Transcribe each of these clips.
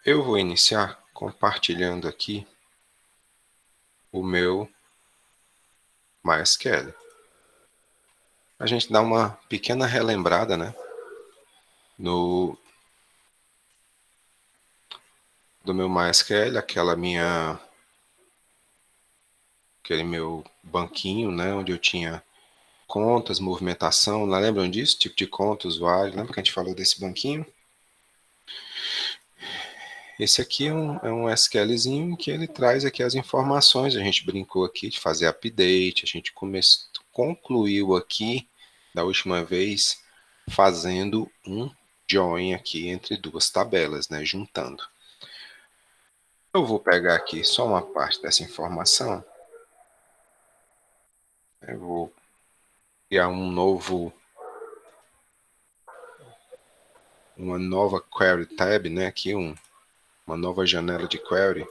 Eu vou iniciar compartilhando aqui o meu MySQL. A gente dá uma pequena relembrada, né, do meu MySQL, aquele meu banquinho, né, onde eu tinha contas, movimentação, não lembram disso? Tipo de conta, usuário, lembra que a gente falou desse banquinho? Esse aqui é um SQLzinho que ele traz aqui as informações, a gente brincou aqui de fazer update, a gente concluiu aqui, da última vez, fazendo um join aqui entre duas tabelas, né, juntando. Eu vou pegar aqui só uma parte dessa informação, eu vou criar uma nova query tab, né, aqui uma nova janela de query,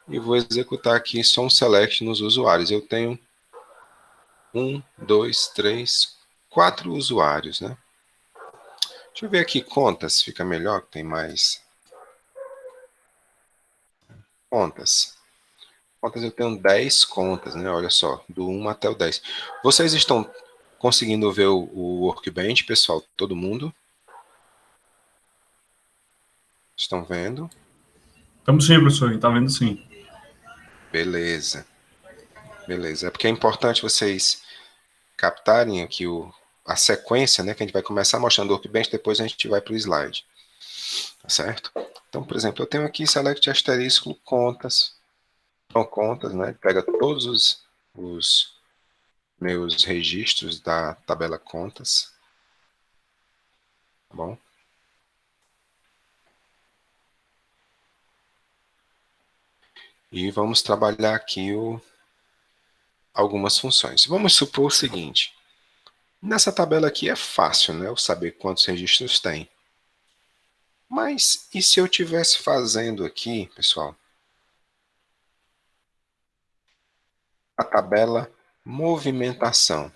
e vou executar aqui só um select nos usuários. Eu tenho 4 usuários, né? Deixa eu ver aqui contas, fica melhor, que tem mais contas. Contas eu tenho 10 contas, né? Olha só, do 1 até o 10. Vocês estão conseguindo ver o Workbench, pessoal? Todo mundo? Estão vendo? Estamos sim, professor, está vendo sim. Beleza. Beleza. É porque é importante vocês captarem aqui a sequência, né? Que a gente vai começar mostrando o Workbench, depois a gente vai para o slide. Tá certo? Então, por exemplo, eu tenho aqui select asterisco contas. São contas, né? Pega todos os meus registros da tabela contas. Tá bom? E vamos trabalhar aqui algumas funções. Vamos supor o seguinte. Nessa tabela aqui é fácil, né? Eu saber quantos registros tem. Mas e se eu estivesse fazendo aqui, pessoal, a tabela movimentação?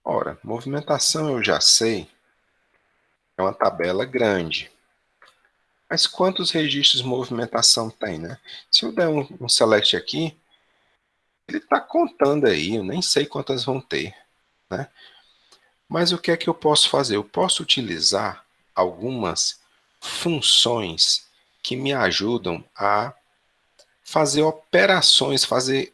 Ora, movimentação eu já sei, é uma tabela grande. Mas quantos registros de movimentação tem, né? Se eu der um select aqui, ele está contando aí, eu nem sei quantas vão ter, né? Mas o que é que eu posso fazer? Eu posso utilizar algumas funções que me ajudam a fazer operações,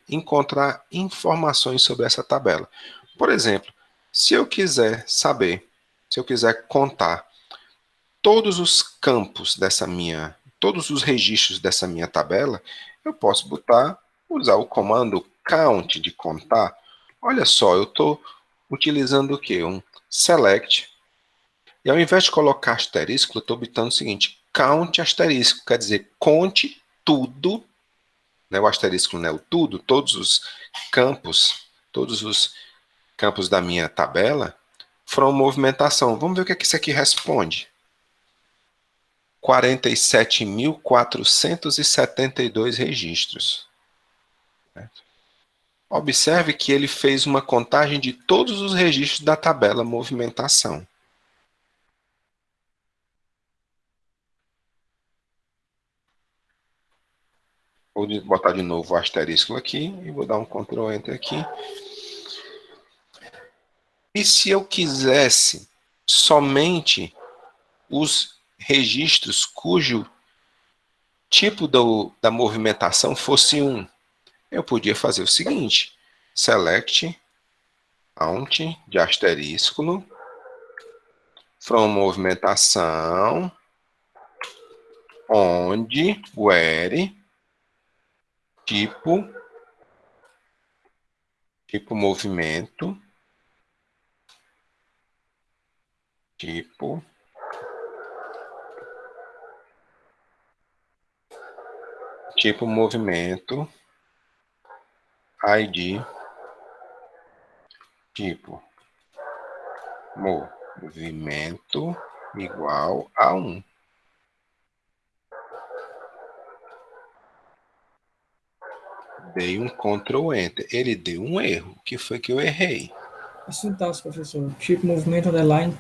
encontrar informações sobre essa tabela. Por exemplo, se eu quiser saber, se eu quiser contar todos os campos todos os registros dessa minha tabela, eu posso usar o comando count de contar. Olha só, eu estou utilizando o quê? Um select. E ao invés de colocar asterisco, eu estou botando o seguinte, count asterisco, quer dizer, conte tudo, né, o asterisco não é o tudo, todos os campos da minha tabela, from movimentação. Vamos ver o que isso aqui responde. 47.472 registros. Observe que ele fez uma contagem de todos os registros da tabela movimentação. Vou botar de novo o asterisco aqui e vou dar um Ctrl Enter aqui. E se eu quisesse somente os registros cujo tipo da movimentação fosse 1, eu podia fazer o seguinte, select count de asterisco from movimentação onde where tipo movimento tipo movimento id tipo movimento igual a 1. Dei um Ctrl Enter. Ele deu um erro. O que foi que eu errei? A sintaxe, professor. Tipo movimento underline.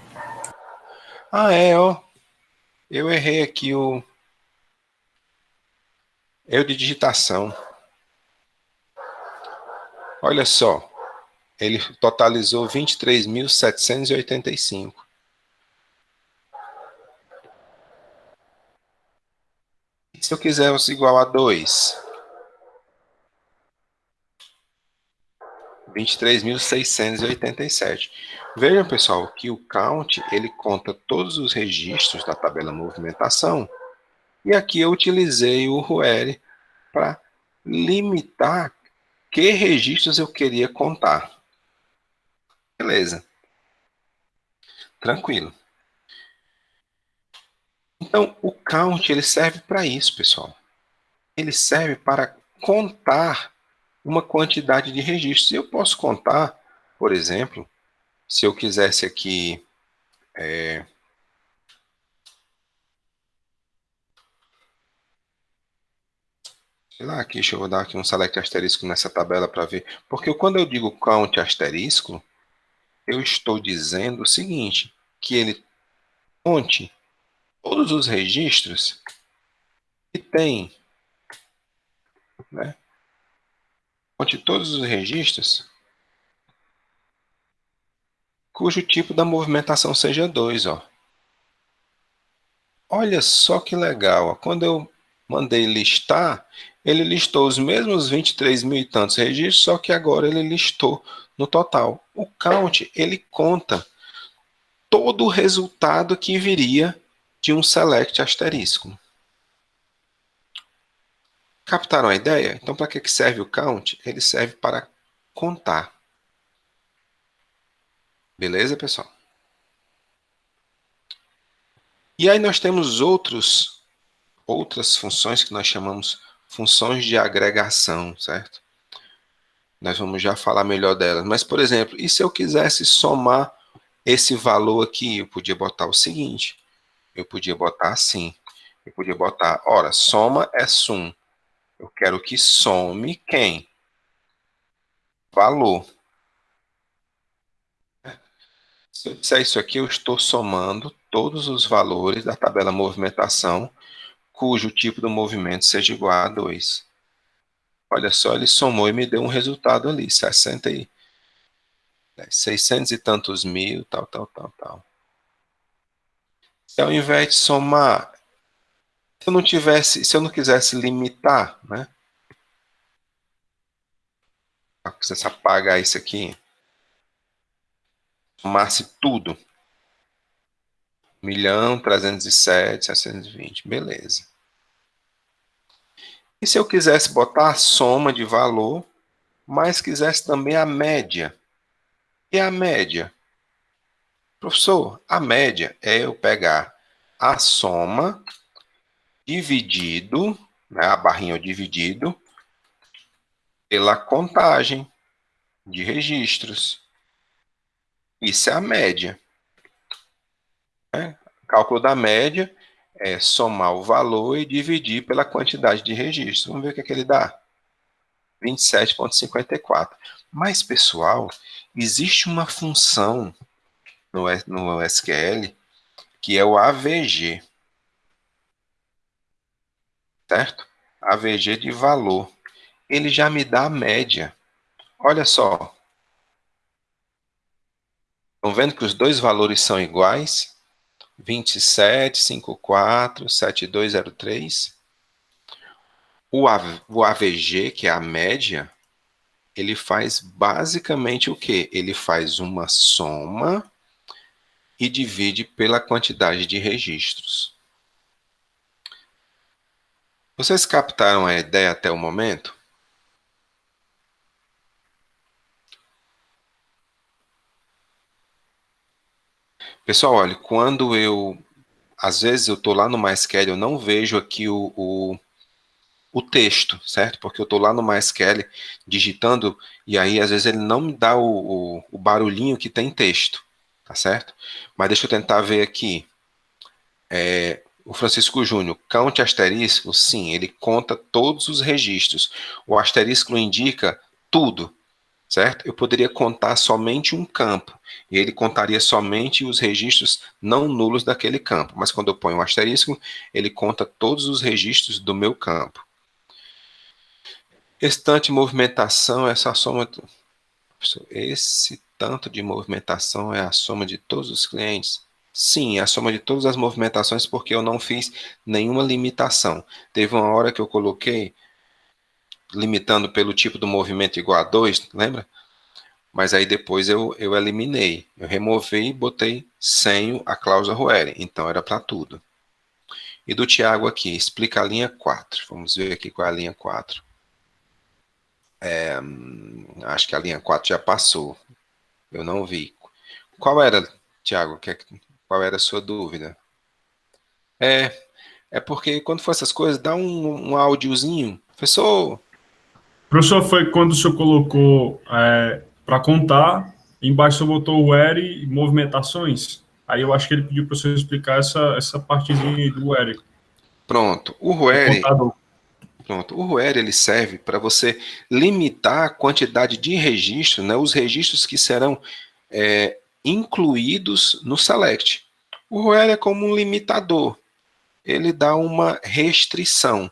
Ah, ó. Eu errei aqui o erro de digitação. Olha só. Ele totalizou 23.785. E se eu quiser igual a 2? 23.687. Vejam, pessoal, que o count ele conta todos os registros da tabela movimentação. E aqui eu utilizei o where para limitar que registros eu queria contar. Beleza. Tranquilo. Então, o count ele serve para isso, pessoal. Ele serve para contar uma quantidade de registros. Eu posso contar, por exemplo, se eu quisesse aqui sei lá, aqui, deixa eu dar aqui um select asterisco nessa tabela para ver. Porque quando eu digo count asterisco, eu estou dizendo o seguinte, que ele conte todos os registros que tem, né? Conte todos os registros cujo tipo da movimentação seja 2, ó. Olha só que legal, ó. Quando eu mandei listar, ele listou os mesmos 23 mil e tantos registros, só que agora ele listou no total. O count, ele conta todo o resultado que viria de um select asterisco. Captaram a ideia? Então, para que serve o count? Ele serve para contar. Beleza, pessoal? E aí nós temos outras funções que nós chamamos funções de agregação, certo? Nós vamos já falar melhor delas. Mas, por exemplo, e se eu quisesse somar esse valor aqui? Eu podia botar o seguinte, eu podia botar assim, eu podia botar, ora, soma é sum. Eu quero que some quem? Valor. Se eu disser isso aqui, eu estou somando todos os valores da tabela movimentação, cujo tipo do movimento seja igual a 2. Olha só, ele somou e me deu um resultado ali, 600 e tantos mil, tal. Se ao invés de somar, se eu não quisesse limitar, né? Se você apagar isso aqui, somasse tudo, 1.307.720, beleza. E se eu quisesse botar a soma de valor, mas quisesse também a média? E a média? Professor, a média é eu pegar a soma dividido, né, a barrinha dividido, pela contagem de registros. Isso é a média. Né? Cálculo da média é somar o valor e dividir pela quantidade de registros. Vamos ver o que ele dá. 27,54. Mas, pessoal, existe uma função no SQL que é o AVG, certo? AVG de valor. Ele já me dá a média. Olha só. Estão vendo que os dois valores são iguais? 27,54,7203. O AVG, que é a média, ele faz basicamente o quê? Ele faz uma soma e divide pela quantidade de registros. Vocês captaram a ideia até o momento? Pessoal, olha, às vezes eu estou lá no MySQL, eu não vejo aqui o texto, certo? Porque eu estou lá no MySQL digitando e aí às vezes ele não me dá o barulhinho que tem texto, tá certo? Mas deixa eu tentar ver aqui. O Francisco Júnior, count asterisco, sim, ele conta todos os registros. O asterisco indica tudo. certo? Eu poderia contar somente um campo, e ele contaria somente os registros não nulos daquele campo. Mas quando eu ponho um asterisco, ele conta todos os registros do meu campo. Restante movimentação é essa soma. Esse tanto de movimentação é a soma de todos os clientes? Sim, é a soma de todas as movimentações, porque eu não fiz nenhuma limitação. Teve uma hora que eu coloquei limitando pelo tipo do movimento igual a 2, lembra? Mas aí depois eu eliminei. Eu removei e botei sem a cláusula Ruere. Então era para tudo. E do Tiago aqui, explica a linha 4. Vamos ver aqui qual é a linha 4. Acho que a linha 4 já passou. Eu não vi. Qual era, Tiago? Qual era a sua dúvida? É porque quando for essas coisas, dá um áudiozinho. Professor, Professor, foi quando o senhor colocou para contar, embaixo o senhor botou o where e movimentações. Aí eu acho que ele pediu para o senhor explicar essa partezinha do where, pronto. do contador. O Ruere ele serve para você limitar a quantidade de registros, né, os registros que serão incluídos no select. O Ruere é como um limitador. Ele dá uma restrição.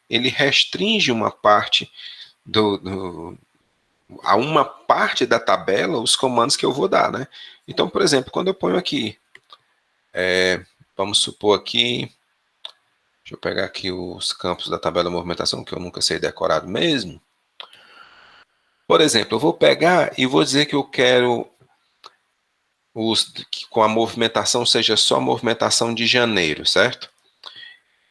Ele restringe uma parte a uma parte da tabela os comandos que eu vou dar, né? Então, por exemplo, quando eu ponho aqui, vamos supor aqui, deixa eu pegar aqui os campos da tabela de movimentação, que eu nunca sei decorado mesmo. Por exemplo, eu vou pegar e vou dizer que eu quero que com a movimentação seja só a movimentação de janeiro, certo?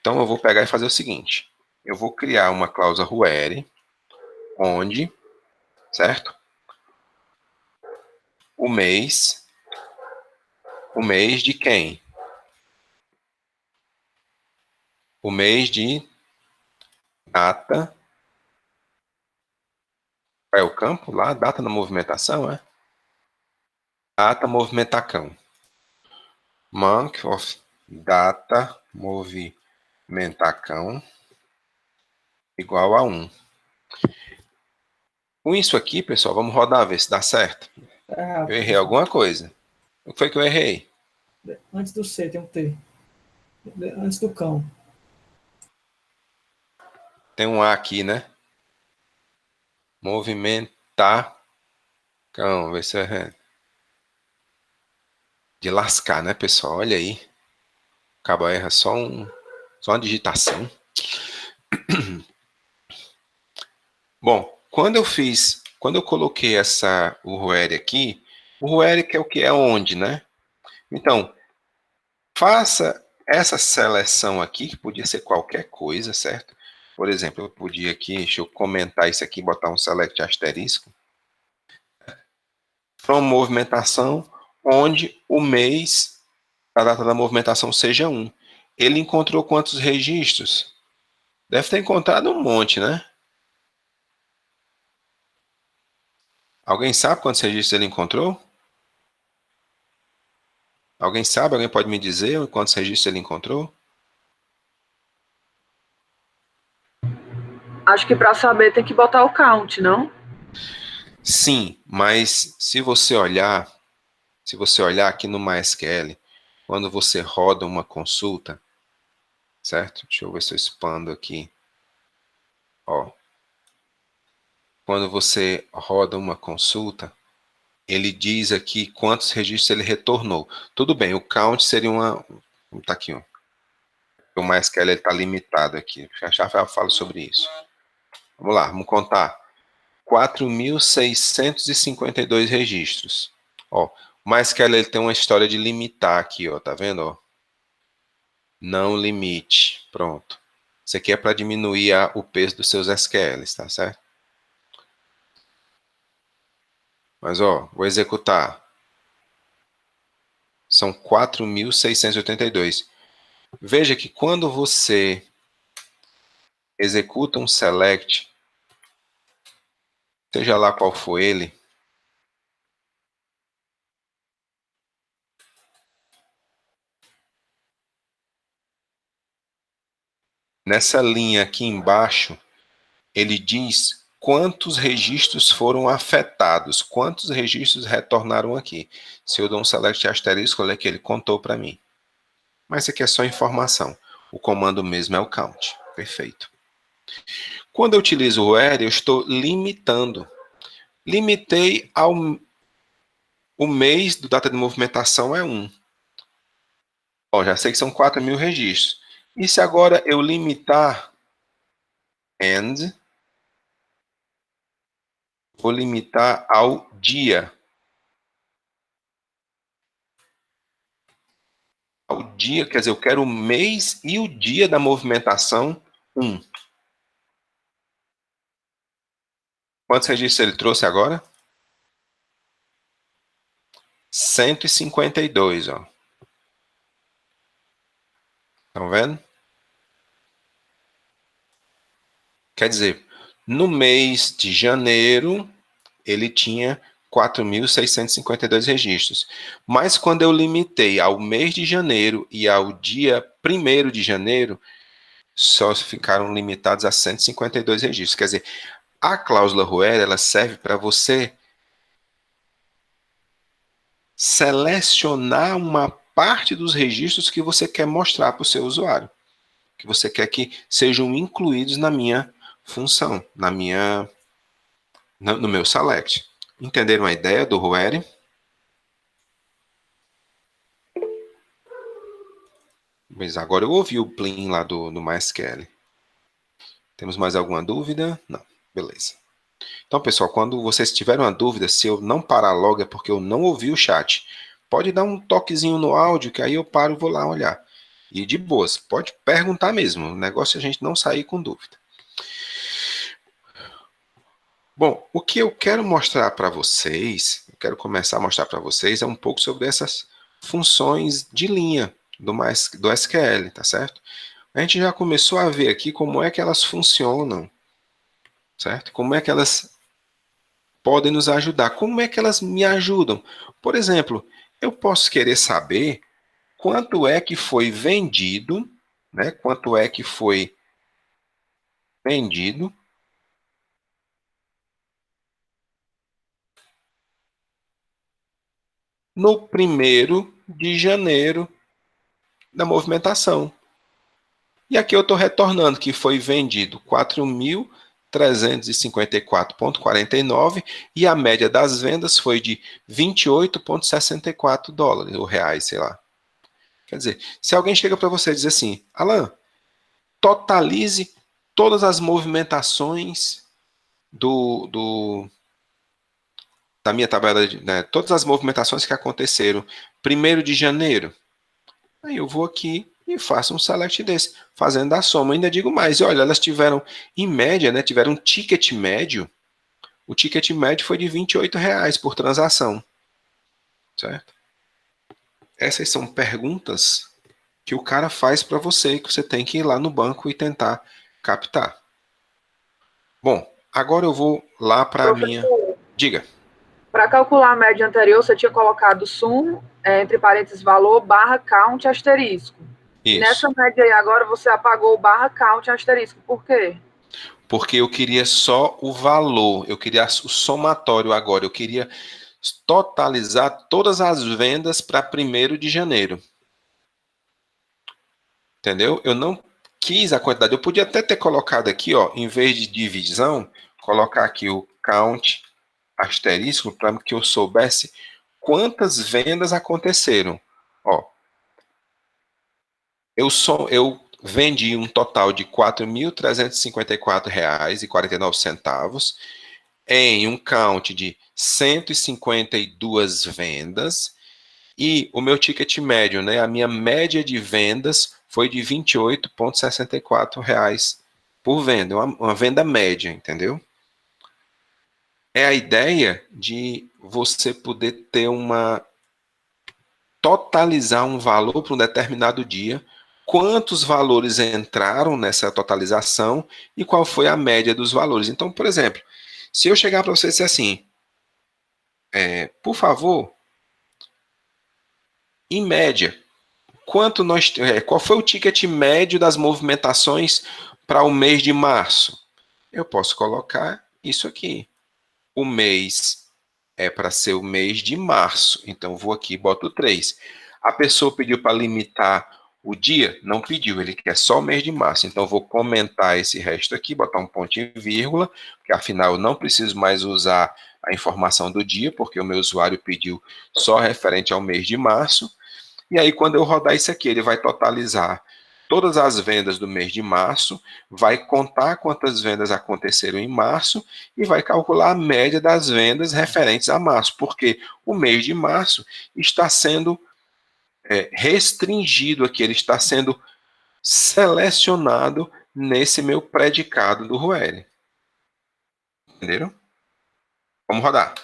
Então eu vou pegar e fazer o seguinte, eu vou criar uma cláusula Ruere, onde, certo? O mês de quem? O mês de data, é o campo lá, data na movimentação, é? Data movimentacão. Month of data movimentacão igual a 1. Com isso aqui, pessoal, vamos rodar, ver se dá certo. Eu errei alguma coisa. O que foi que eu errei? Antes do C tem um T. Antes do cão. Tem um A aqui, né? Movimentar. Vamos ver se é de lascar, né, pessoal? Olha aí. Acaba erra só uma digitação. Bom, quando eu coloquei o Ruere aqui, o Ruere que é o que é onde, né? Então, faça essa seleção aqui, que podia ser qualquer coisa, certo? Por exemplo, eu podia aqui, deixa eu comentar isso aqui, botar um select asterisco. From movimentação, onde o mês, a data da movimentação seja 1. Ele encontrou quantos registros? Deve ter encontrado um monte, né? Alguém sabe quantos registros ele encontrou? Alguém sabe? Alguém pode me dizer quantos registros ele encontrou? Acho que para saber tem que botar o count, não? Sim, mas se você olhar aqui no MySQL, quando você roda uma consulta, certo? Deixa eu ver se eu expando aqui. Ó, quando você roda uma consulta, ele diz aqui quantos registros ele retornou. Tudo bem, o count seria uma... Tá aqui, ó. O MySQL está limitado aqui. Já já eu falo sobre isso. Vamos lá, vamos contar. 4.652 registros. Ó, o MySQL ele tem uma história de limitar aqui, ó, tá vendo? Ó? Não limite. Pronto. Isso aqui é para diminuir o peso dos seus SQLs, tá certo? Mas, ó, vou executar. São 4.682. Veja que quando você executa um select, seja lá qual for ele, nessa linha aqui embaixo, ele diz quantos registros foram afetados, quantos registros retornaram aqui. Se eu dou um select asterisco, olha aqui, ele contou para mim. Mas isso aqui é só informação. O comando mesmo é o count. Perfeito. Quando eu utilizo o where, eu estou limitando. Limitei o mês do data de movimentação é 1. Ó, já sei que são 4.000 registros. E se agora eu limitar and, vou limitar ao dia. Ao dia, quer dizer, eu quero o mês e o dia da movimentação 1. Quantos registros ele trouxe agora? 152, ó. Estão vendo? Quer dizer, no mês de janeiro, ele tinha 4.652 registros. Mas quando eu limitei ao mês de janeiro e ao dia 1º de janeiro, só ficaram limitados a 152 registros. Quer dizer, a cláusula where, ela serve para você selecionar uma parte dos registros que você quer mostrar para o seu usuário, que você quer que sejam incluídos na minha função, no meu select. Entenderam a ideia do where? Mas agora eu ouvi o plim lá do MySQL. Temos mais alguma dúvida? Não. Beleza. Então, pessoal, quando vocês tiverem uma dúvida, se eu não parar logo é porque eu não ouvi o chat. Pode dar um toquezinho no áudio, que aí eu paro e vou lá olhar. E de boas, pode perguntar mesmo. O negócio é a gente não sair com dúvida. Bom, o que eu quero mostrar para vocês, eu quero começar a mostrar para vocês é um pouco sobre essas funções de linha do SQL, tá certo? A gente já começou a ver aqui como é que elas funcionam, certo? Como é que elas podem nos ajudar, como é que elas me ajudam. Por exemplo, eu posso querer saber quanto é que foi vendido, né? Quanto é que foi vendido no 1º de janeiro da movimentação. E aqui eu estou retornando que foi vendido 4.354,49 e a média das vendas foi de 28,64 dólares, ou reais, sei lá. Quer dizer, se alguém chega para você e diz assim, Alan, totalize todas as movimentações da minha tabela, né, todas as movimentações que aconteceram 1º de janeiro. Aí eu vou aqui e faço um select desse, fazendo a soma. Ainda digo mais, olha, elas tiveram, em média, né, tiveram um ticket médio, o ticket médio foi de R$28 por transação, certo? Essas são perguntas que o cara faz para você, que você tem que ir lá no banco e tentar captar. Bom, agora eu vou lá para a minha... Diga. Para calcular a média anterior, você tinha colocado sum, entre parênteses, valor, barra count, asterisco. Isso. E nessa média aí agora você apagou o barra count, asterisco. Por quê? Porque eu queria só o valor, eu queria o somatório agora, eu queria totalizar todas as vendas para 1º de janeiro. Entendeu? Eu não quis a quantidade, eu podia até ter colocado aqui, ó, em vez de divisão, colocar aqui o count asterisco para que eu soubesse quantas vendas aconteceram. Ó, eu vendi um total de R$ 4.354,49 em um count de 152 vendas e o meu ticket médio, né, a minha média de vendas foi de R$ 28,64 por venda, uma venda média, entendeu? É a ideia de você poder ter totalizar um valor para um determinado dia, quantos valores entraram nessa totalização e qual foi a média dos valores. Então, por exemplo, se eu chegar para você e dizer assim, por favor, em média, qual foi o ticket médio das movimentações para o mês de março? Eu posso colocar isso aqui. O mês é para ser o mês de março, então eu vou aqui e boto 3. A pessoa pediu para limitar o dia? Não pediu, ele quer só o mês de março, então eu vou comentar esse resto aqui, botar um ponto e vírgula, porque afinal eu não preciso mais usar a informação do dia, porque o meu usuário pediu só referente ao mês de março, e aí quando eu rodar isso aqui, ele vai totalizar todas as vendas do mês de março, vai contar quantas vendas aconteceram em março e vai calcular a média das vendas referentes a março, porque o mês de março está sendo restringido aqui, ele está sendo selecionado nesse meu predicado do Ruel. Entenderam? Vamos rodar.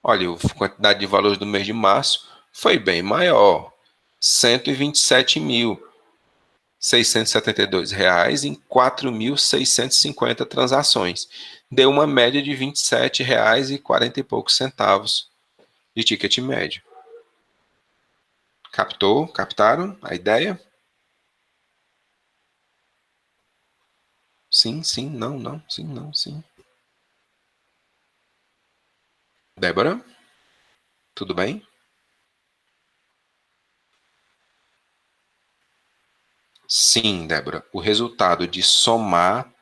Olha, a quantidade de valores do mês de março foi bem maior. R$ 127.672 em 4.650 transações. Deu uma média de R$ 27,40 e poucos centavos de ticket médio. Captou? Captaram a ideia? Sim, sim, não, não, sim, não, sim. Débora? Tudo bem? Sim, Débora. O resultado de somar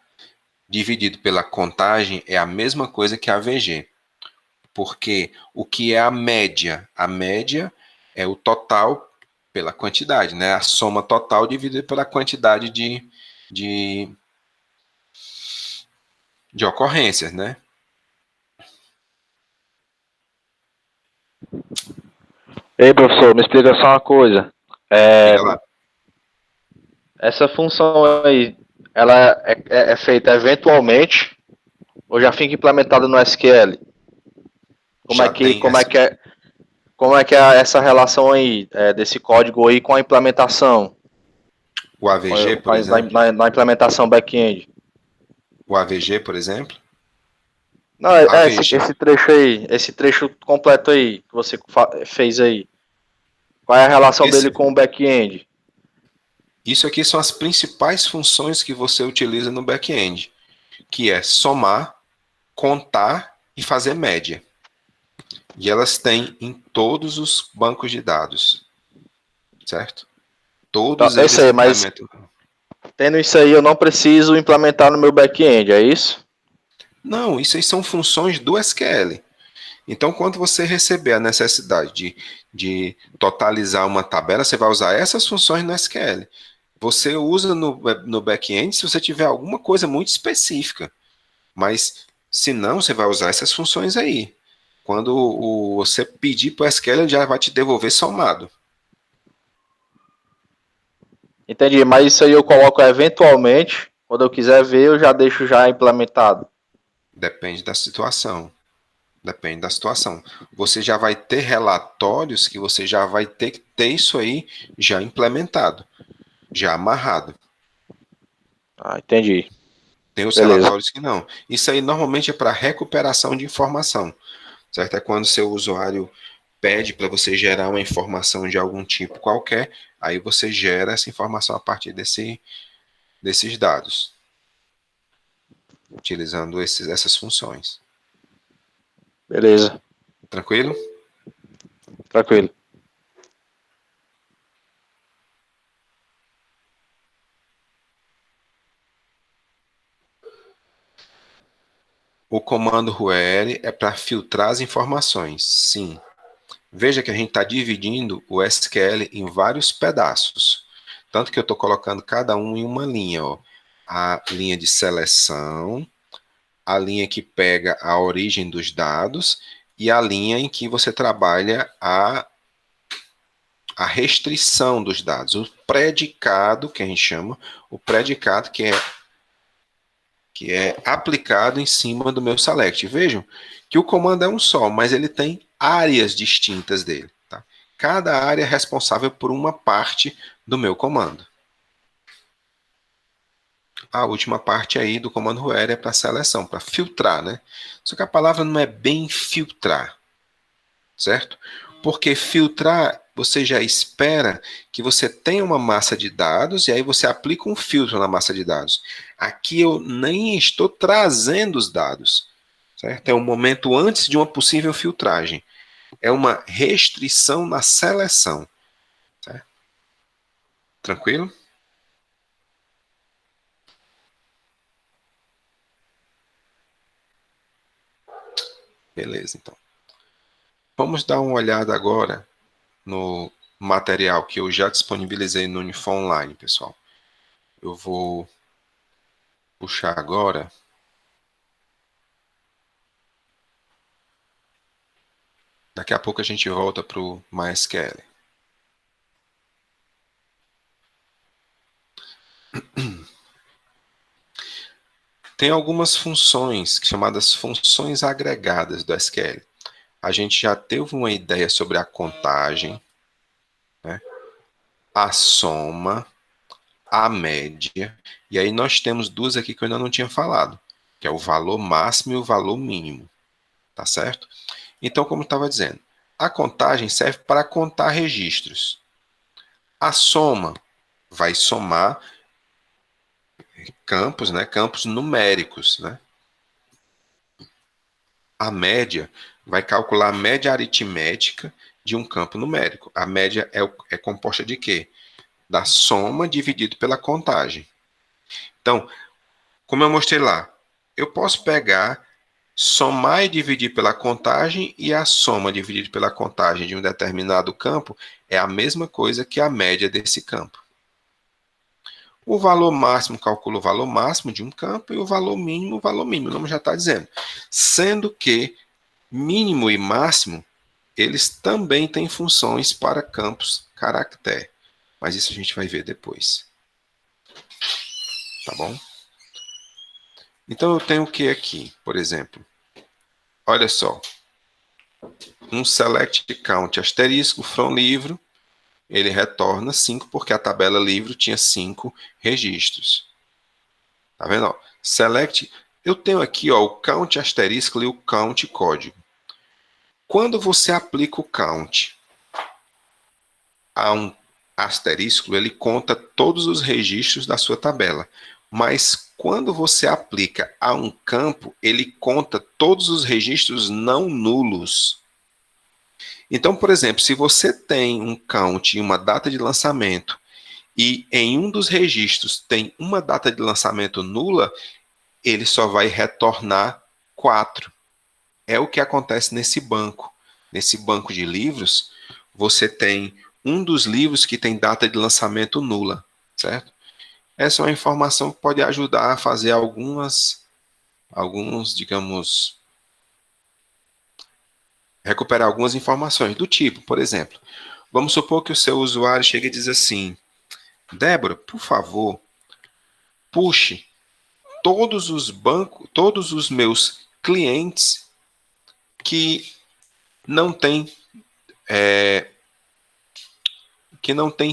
dividido pela contagem é a mesma coisa que a AVG. Porque o que é a média? A média é o total pela quantidade, né? A soma total dividida pela quantidade de ocorrências, né? Ei, professor, me explica só uma coisa. Diga lá. Essa função aí, ela é feita eventualmente ou já fica implementada no SQL? Como é que é essa relação aí, desse código aí com a implementação? O AVG, por exemplo? Na implementação back-end. O AVG, por exemplo? Não, esse trecho aí, esse trecho completo aí, que você fez aí. Qual é a relação dele com o back-end? Isso aqui são as principais funções que você utiliza no back-end, que é somar, contar e fazer média. E elas têm em todos os bancos de dados, certo? Todos eles implementam. Tendo isso aí, eu não preciso implementar no meu back-end, é isso? Não, isso aí são funções do SQL. Então, quando você receber a necessidade de totalizar uma tabela, você vai usar essas funções no SQL. Você usa no back-end se você tiver alguma coisa muito específica. Mas, se não, você vai usar essas funções aí. Quando você pedir para o SQL, ele já vai te devolver somado. Entendi, mas isso aí eu coloco eventualmente. Quando eu quiser ver, eu já deixo já implementado. Depende da situação. Depende da situação. Você já vai ter relatórios que você já vai ter que ter isso aí já implementado, já amarrado. Ah, entendi. Tem os relatórios que não. Isso aí normalmente é para recuperação de informação, certo? É quando seu usuário pede para você gerar uma informação de algum tipo qualquer, aí você gera essa informação a partir desses dados, utilizando essas funções. Beleza. Tranquilo? Tranquilo. O comando ruere é para filtrar as informações, sim. Veja que a gente está dividindo o SQL em vários pedaços. Tanto que eu estou colocando cada um em uma linha. Ó. A linha de seleção, a linha que pega a origem dos dados e a linha em que você trabalha a restrição dos dados. O predicado, que a gente chama, o predicado que é aplicado em cima do meu select. Vejam que o comando é um só, mas ele tem áreas distintas dele. Tá? Cada área é responsável por uma parte do meu comando. A última parte aí do comando ruere é para seleção, para filtrar, né? Só que a palavra não é bem filtrar, certo? Porque filtrar, você já espera que você tenha uma massa de dados e aí você aplica um filtro na massa de dados. Aqui eu nem estou trazendo os dados, certo? É um momento antes de uma possível filtragem. É uma restrição na seleção. Certo? Tranquilo? Beleza, então. Vamos dar uma olhada agora no material que eu já disponibilizei no Unifó Online, pessoal. Eu vou puxar agora. Daqui a pouco a gente volta para o MySQL. Tem algumas funções chamadas funções agregadas do SQL. A gente já teve uma ideia sobre a contagem, né? A soma, a média, e aí nós temos duas aqui que eu ainda não tinha falado, que é o valor máximo e o valor mínimo, tá certo? Então, como eu estava dizendo, a contagem serve para contar registros. A soma vai somar campos, né? Campos numéricos, né? A média vai calcular a média aritmética de um campo numérico. A média é composta de quê? Da soma dividido pela contagem. Então, como eu mostrei lá, eu posso pegar, somar e dividir pela contagem, e a soma dividida pela contagem de um determinado campo é a mesma coisa que a média desse campo. O valor máximo calcula o valor máximo de um campo e o valor mínimo, o valor mínimo, o nome já está dizendo. Sendo que mínimo e máximo, eles também têm funções para campos caractere. Mas isso a gente vai ver depois. Tá bom? Então eu tenho o que aqui? Por exemplo, olha só. Um select count asterisco from livro, ele retorna 5 porque a tabela livro tinha 5 registros. Tá vendo? Ó, select, eu tenho aqui ó, o count asterisco e o count código. Quando você aplica o count a um asterisco, ele conta todos os registros da sua tabela. Mas quando você aplica a um campo, ele conta todos os registros não nulos. Então, por exemplo, se você tem um count e uma data de lançamento, e em um dos registros tem uma data de lançamento nula, ele só vai retornar 4. É o que acontece nesse banco. Nesse banco de livros, você tem um dos livros que tem data de lançamento nula, certo? Essa é uma informação que pode ajudar a fazer digamos, recuperar algumas informações do tipo, por exemplo, vamos supor que o seu usuário chega e diz assim: Débora, por favor, puxe todos os meus clientes que não têm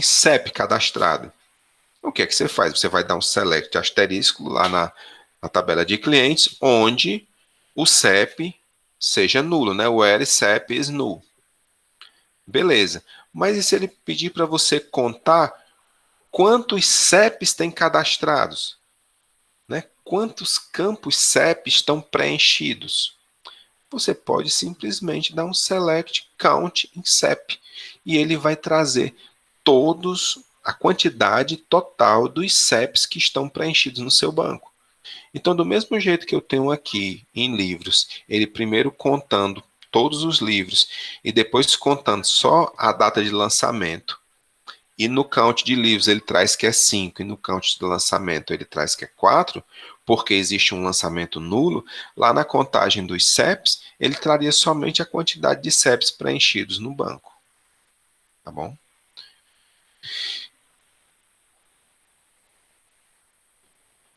CEP cadastrado. O que é que você faz? Você vai dar um select asterisco lá na tabela de clientes, onde o CEP seja nulo, né? Where CEP is null. Beleza. Mas e se ele pedir para você contar quantos CEPs tem cadastrados? Né? Quantos campos CEP estão preenchidos? Você pode simplesmente dar um select count em CEP e ele vai trazer a quantidade total dos CEPs que estão preenchidos no seu banco. Então, do mesmo jeito que eu tenho aqui em livros, ele primeiro contando todos os livros e depois contando só a data de lançamento, e no count de livros ele traz que é 5, e no count de lançamento ele traz que é 4, porque existe um lançamento nulo, lá na contagem dos CEPs, ele traria somente a quantidade de CEPs preenchidos no banco. Tá bom?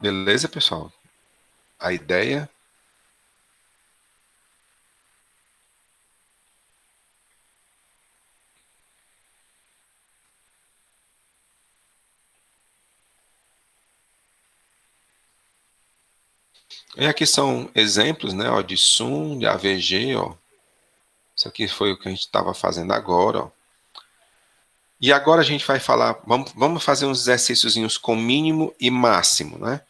Beleza, pessoal? A ideia... E aqui são exemplos, né, ó, de SUM, de AVG, ó. Isso aqui foi o que a gente estava fazendo agora, ó. E agora a gente vai falar, vamos fazer uns exercíciozinhos com mínimo e máximo, né?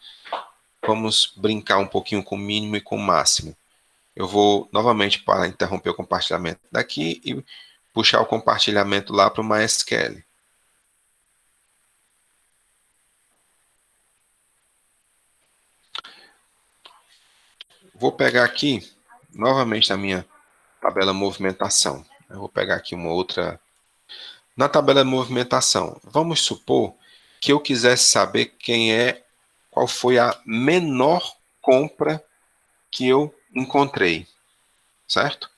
Vamos brincar um pouquinho com mínimo e com máximo. Eu vou novamente para interromper o compartilhamento daqui e puxar o compartilhamento lá para o MySQL. Vou pegar aqui, novamente, a minha tabela movimentação. Eu vou pegar aqui uma outra. Na tabela de movimentação, vamos supor que eu quisesse saber qual foi a menor compra que eu encontrei, certo?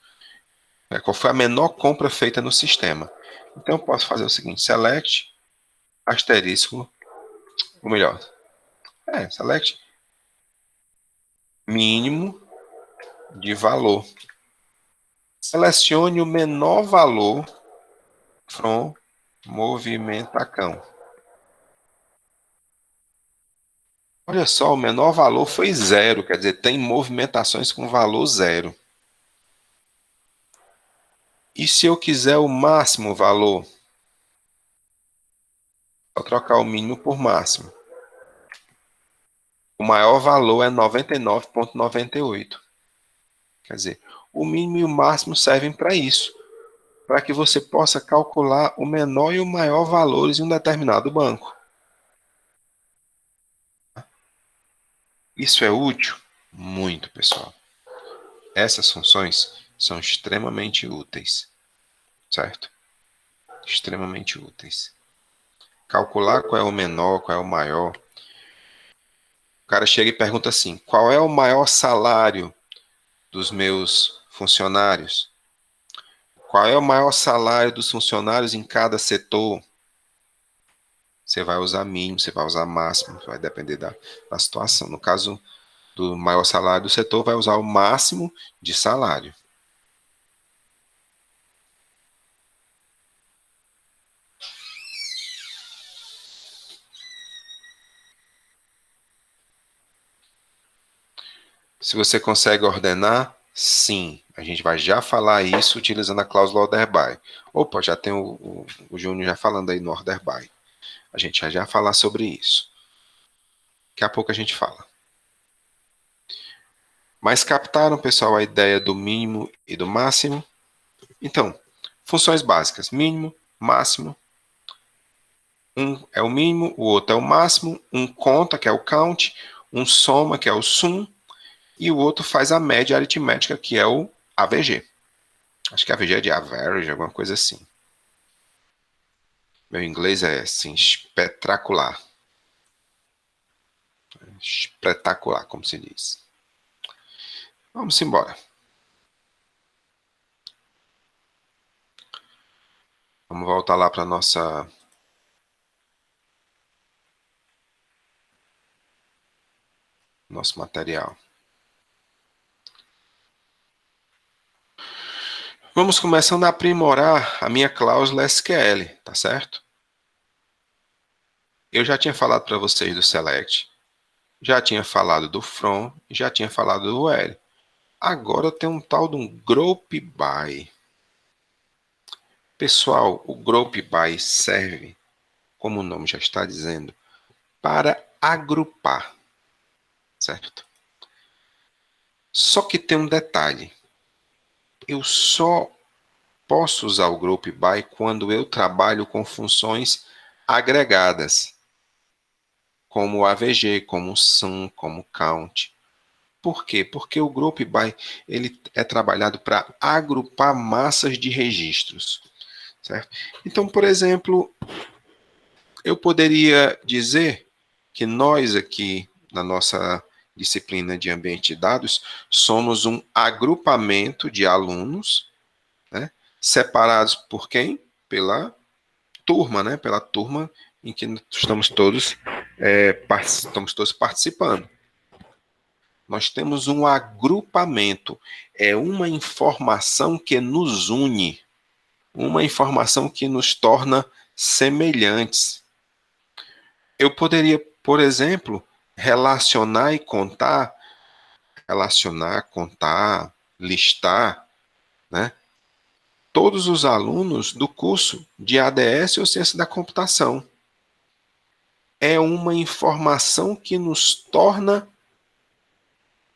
Qual foi a menor compra feita no sistema. Então, eu posso fazer o seguinte, select, asterisco, ou melhor, select mínimo de valor. Selecione o menor valor from movimentacão. Olha só, o menor valor foi 0, quer dizer, tem movimentações com valor 0. E se eu quiser o máximo valor? Vou trocar o mínimo por máximo. O maior valor é 99,98. Quer dizer, o mínimo e o máximo servem para isso, para que você possa calcular o menor e o maior valores em um determinado banco. Isso é útil? Muito, pessoal. Essas funções são extremamente úteis, certo? Extremamente úteis. Calcular qual é o menor, qual é o maior. O cara chega e pergunta assim, qual é o maior salário dos meus funcionários? Qual é o maior salário dos funcionários em cada setor? Você vai usar mínimo, você vai usar máximo, vai depender da situação. No caso do maior salário do setor, vai usar o máximo de salário. Se você consegue ordenar, sim. A gente vai já falar isso utilizando a cláusula order by. Opa, já tem o Júnior já falando aí no order by. A gente vai já falar sobre isso. Daqui a pouco a gente fala. Mas captaram, pessoal, a ideia do mínimo e do máximo? Então, funções básicas. Mínimo, máximo. Um é o mínimo, o outro é o máximo. Um conta, que é o count. Um soma, que é o sum. E o outro faz a média aritmética, que é o AVG. Acho que AVG é de average, alguma coisa assim. Meu inglês é assim, espetacular. Espetacular, como se diz. Vamos embora. Vamos voltar lá para nosso material. Vamos começando a aprimorar a minha cláusula SQL, tá certo? Eu já tinha falado para vocês do select, já tinha falado do from, já tinha falado do where. Agora eu tenho um tal de um group by. Pessoal, o group by serve, como o nome já está dizendo, para agrupar, certo? Só que tem um detalhe. Eu só posso usar o group by quando eu trabalho com funções agregadas, como o AVG, como o sum, como o count. Por quê? Porque o group by ele é trabalhado para agrupar massas de registros, certo? Então, por exemplo, eu poderia dizer que nós aqui, na nossa disciplina de ambiente de dados, somos um agrupamento de alunos, né, separados por quem? Pela turma, né? Pela turma em que estamos todos participando. Nós temos um agrupamento, é uma informação que nos une, uma informação que nos torna semelhantes. Eu poderia, por exemplo, relacionar, contar, listar, né? todos os alunos do curso de ADS ou Ciência da Computação. É uma informação que nos torna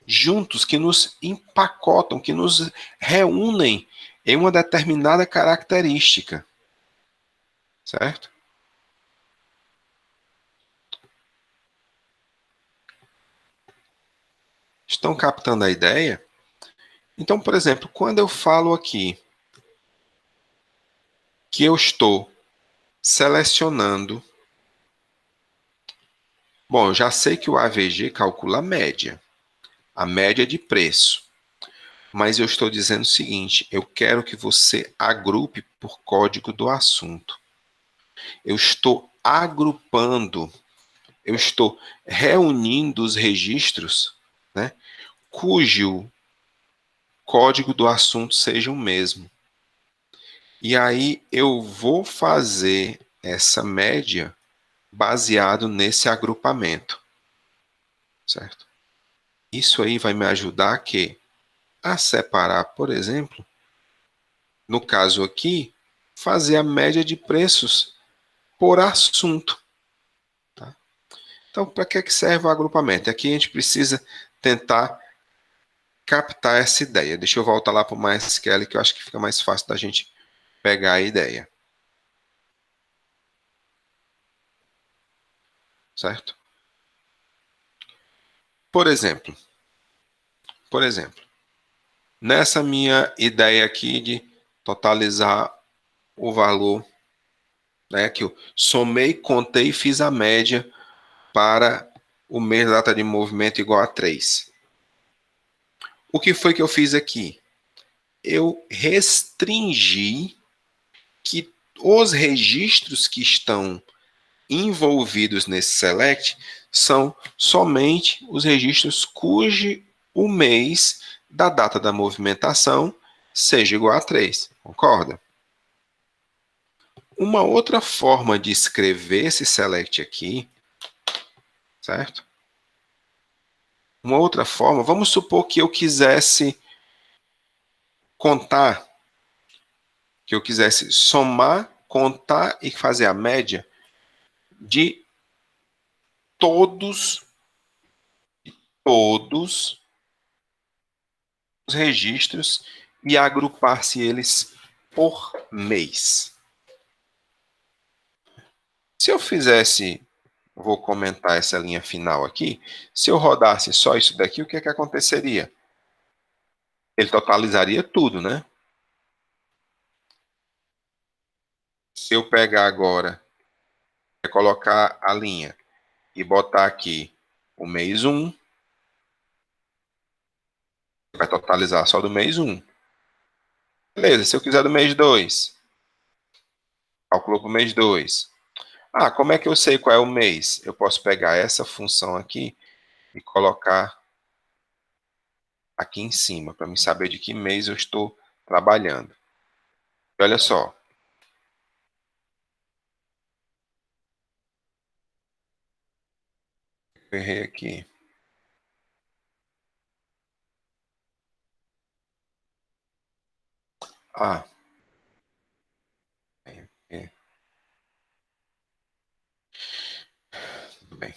juntos, que nos empacotam, que nos reúnem em uma determinada característica. Certo? Estão captando a ideia? Então, por exemplo, quando eu falo aqui que eu estou selecionando. Bom, eu já sei que o AVG calcula a média de preço. Mas eu estou dizendo o seguinte, eu quero que você agrupe por código do assunto. Eu estou agrupando, eu estou reunindo os registros, né, cujo código do assunto seja o mesmo. E aí eu vou fazer essa média baseado nesse agrupamento, certo? Isso aí vai me ajudar a separar, por exemplo, no caso aqui, fazer a média de preços por assunto. Tá? Então, para que serve o agrupamento? Aqui a gente precisa tentar captar essa ideia. Deixa eu voltar lá para o MySQL, que eu acho que fica mais fácil da gente pegar a ideia. Certo? Por exemplo, nessa minha ideia aqui de totalizar o valor, né, que eu somei, contei e fiz a média para o mês da data de movimento igual a 3. O que foi que eu fiz aqui? Eu restringi que os registros que estão envolvidos nesse select são somente os registros cujo o mês da data da movimentação seja igual a 3. Concorda? Uma outra forma de escrever esse select aqui, certo? Uma outra forma, vamos supor que eu quisesse contar, que eu quisesse somar, contar e fazer a média de todos os registros e agrupar-se eles por mês. Se eu fizesse, vou comentar essa linha final aqui, se eu rodasse só isso daqui, o que é que aconteceria? Ele totalizaria tudo, né? Se eu pegar agora, colocar a linha e botar aqui o mês 1, vai totalizar só do mês 1. Beleza, se eu quiser do mês 2, calculou para o mês 2. Ah, como é que eu sei qual é o mês? Eu posso pegar essa função aqui e colocar aqui em cima, para me saber de que mês eu estou trabalhando. E olha só. Eu errei aqui. Ah. É. Tudo bem.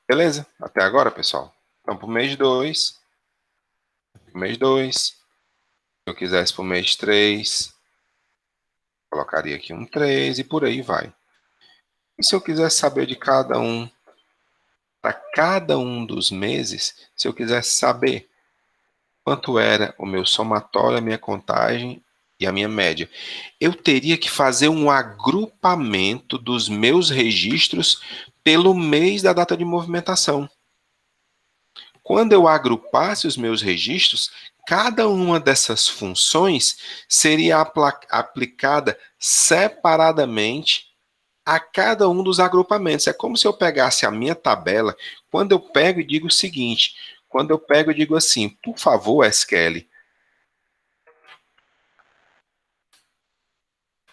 Beleza? Até agora, pessoal. Então, para o mês 2, se eu quisesse para o mês 3, colocaria aqui um 3 e por aí vai. E se eu quisesse saber de cada um, para cada um dos meses, se eu quisesse saber quanto era o meu somatório, a minha contagem e a minha média, eu teria que fazer um agrupamento dos meus registros pelo mês da data de movimentação. Quando eu agrupasse os meus registros, cada uma dessas funções seria aplicada separadamente a cada um dos agrupamentos. É como se eu pegasse a minha tabela, quando eu pego e digo o seguinte, quando eu pego e digo assim, por favor, SQL,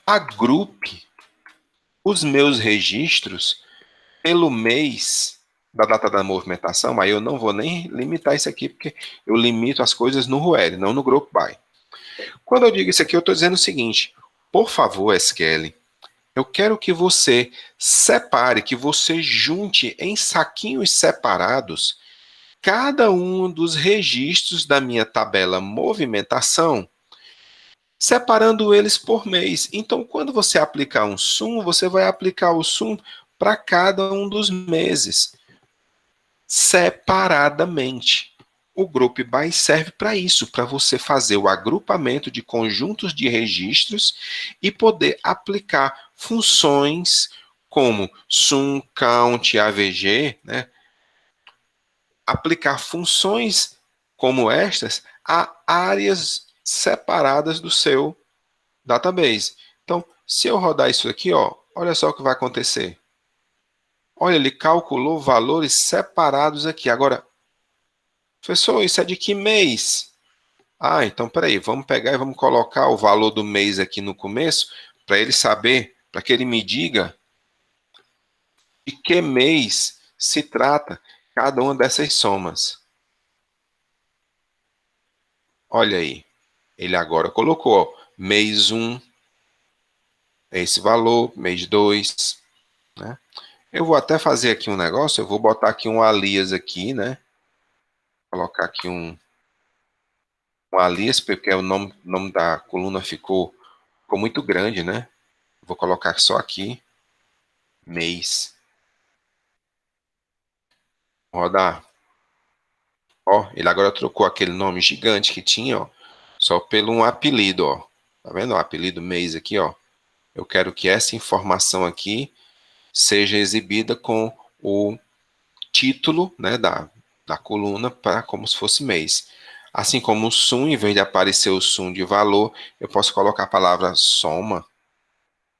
agrupe os meus registros pelo mês da data da movimentação, aí eu não vou nem limitar isso aqui, porque eu limito as coisas no Where, não no Group By. Quando eu digo isso aqui, eu estou dizendo o seguinte: por favor, SQL, eu quero que você separe, que você junte em saquinhos separados cada um dos registros da minha tabela movimentação, separando eles por mês. Então, quando você aplicar um sum, você vai aplicar o sum para cada um dos meses, separadamente. O Group By serve para isso, para você fazer o agrupamento de conjuntos de registros e poder aplicar funções como sum, count, AVG, né? Aplicar funções como estas a áreas separadas do seu database. Então, se eu rodar isso aqui, ó, olha só o que vai acontecer. Olha, ele calculou valores separados aqui. Agora, professor, isso é de que mês? Ah, então peraí, vamos pegar e vamos colocar o valor do mês aqui no começo, para ele saber, para que ele me diga de que mês se trata cada uma dessas somas. Olha aí, ele agora colocou, ó, mês 1, esse valor, mês 2, né? Eu vou até fazer aqui um negócio, eu vou botar aqui um alias aqui, né? Colocar aqui um alias, porque o nome da coluna ficou muito grande, né? Vou colocar só aqui, mês. Vou rodar. Ó, ele agora trocou aquele nome gigante que tinha, ó, só pelo um apelido, ó. Tá vendo o apelido mês aqui, ó? Eu quero que essa informação aqui seja exibida com o título, né, da coluna para como se fosse mês. Assim como o sum, em vez de aparecer o sum de valor, eu posso colocar a palavra soma,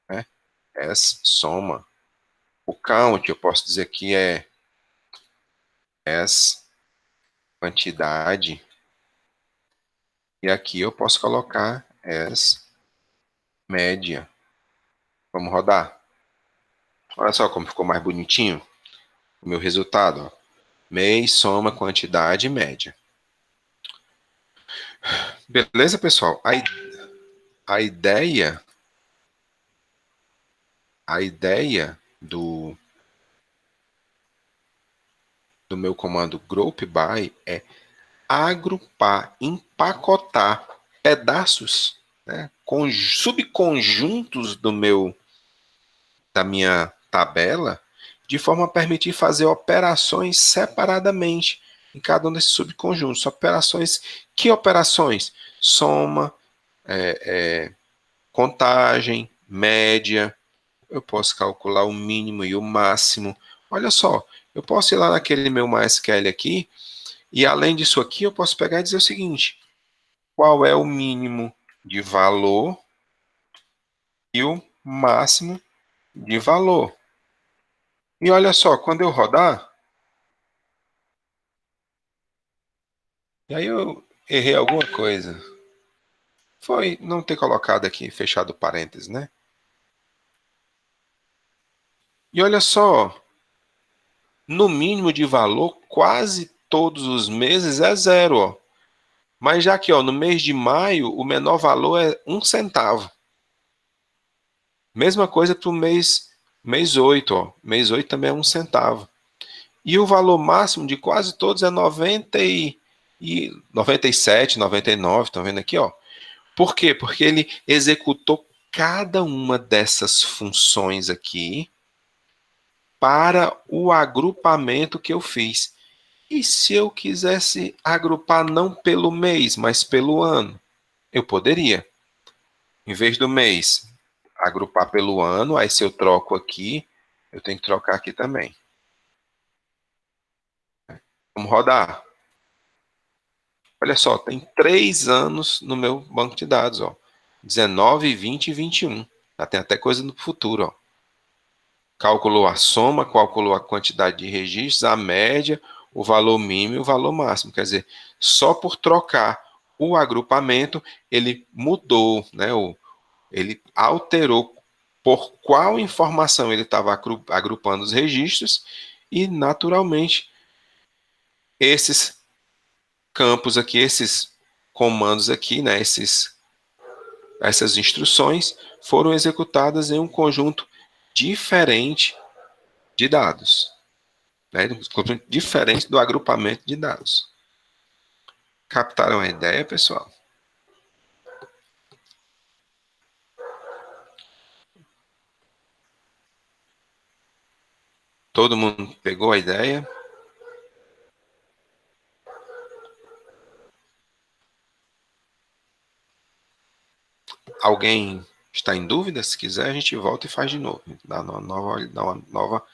né? Soma. O count, eu posso dizer que é quantidade. E aqui eu posso colocar média. Vamos rodar. Olha só como ficou mais bonitinho o meu resultado. Ó. Mês, soma, quantidade, média. Beleza, pessoal? A ideia do meu comando Group By é agrupar, empacotar pedaços, né, subconjuntos da minha tabela, de forma a permitir fazer operações separadamente em cada um desses subconjuntos. Operações, que operações? Soma, contagem, média. Eu posso calcular o mínimo e o máximo. Olha só, eu posso ir lá naquele meu MySQL aqui, e além disso aqui, eu posso pegar e dizer o seguinte: qual é o mínimo de valor e o máximo de valor. E olha só, quando eu rodar, e aí eu errei alguma coisa. Foi não ter colocado aqui, fechado parênteses, né? E olha só, no mínimo de valor, quase todos os meses é 0, ó. Mas já que, ó, no mês de maio, o menor valor é 1 centavo. Mesma coisa para o mês 8, ó. Mês 8 também é 1 centavo. E o valor máximo de quase todos é 97, 99, estão vendo aqui, ó. Por quê? Porque ele executou cada uma dessas funções aqui para o agrupamento que eu fiz. E se eu quisesse agrupar não pelo mês, mas pelo ano, eu poderia. Em vez do mês, agrupar pelo ano, aí se eu troco aqui, eu tenho que trocar aqui também. Vamos rodar. Olha só, tem 3 anos no meu banco de dados, ó. 19, 20 e 21. Já tem até coisa no futuro, ó. Calculou a soma, calculou a quantidade de registros, a média, o valor mínimo e o valor máximo. Quer dizer, só por trocar o agrupamento, ele mudou, né? Ele alterou por qual informação ele estava agrupando os registros E, naturalmente, esses campos aqui, esses comandos aqui, né, essas instruções foram executadas em um conjunto diferente de dados, né, diferente do agrupamento de dados. Captaram a ideia, pessoal? Todo mundo pegou a ideia? Alguém está em dúvida? Se quiser, a gente volta e faz de novo. Dá uma nova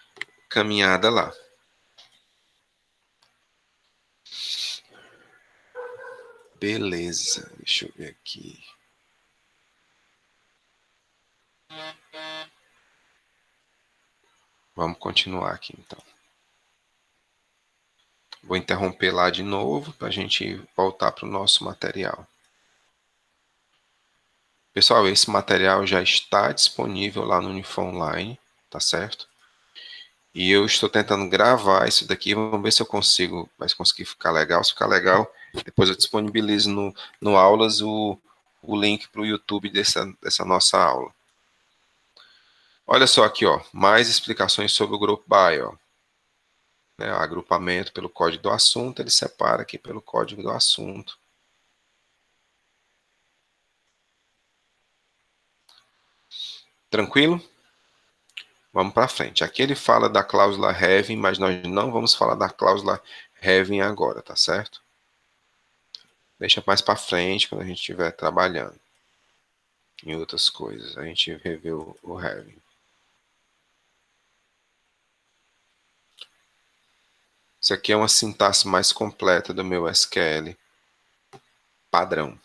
caminhada lá. Beleza, deixa eu ver aqui. Vamos continuar aqui, então. Vou interromper lá de novo para a gente voltar para o nosso material. Pessoal, esse material já está disponível lá no Unifom Online, tá certo? E eu estou tentando gravar isso daqui, vamos ver se eu consigo, vai conseguir ficar legal. Se ficar legal, depois eu disponibilizo no Aulas o link para o YouTube dessa nossa aula. Olha só aqui, ó, mais explicações sobre o Group By, ó. Né, o agrupamento pelo código do assunto, ele separa aqui pelo código do assunto. Tranquilo? Vamos para frente. Aqui ele fala da cláusula having, mas nós não vamos falar da cláusula having agora, tá certo? Deixa mais para frente, quando a gente estiver trabalhando em outras coisas. A gente revê o having. Isso aqui é uma sintaxe mais completa do meu SQL padrão.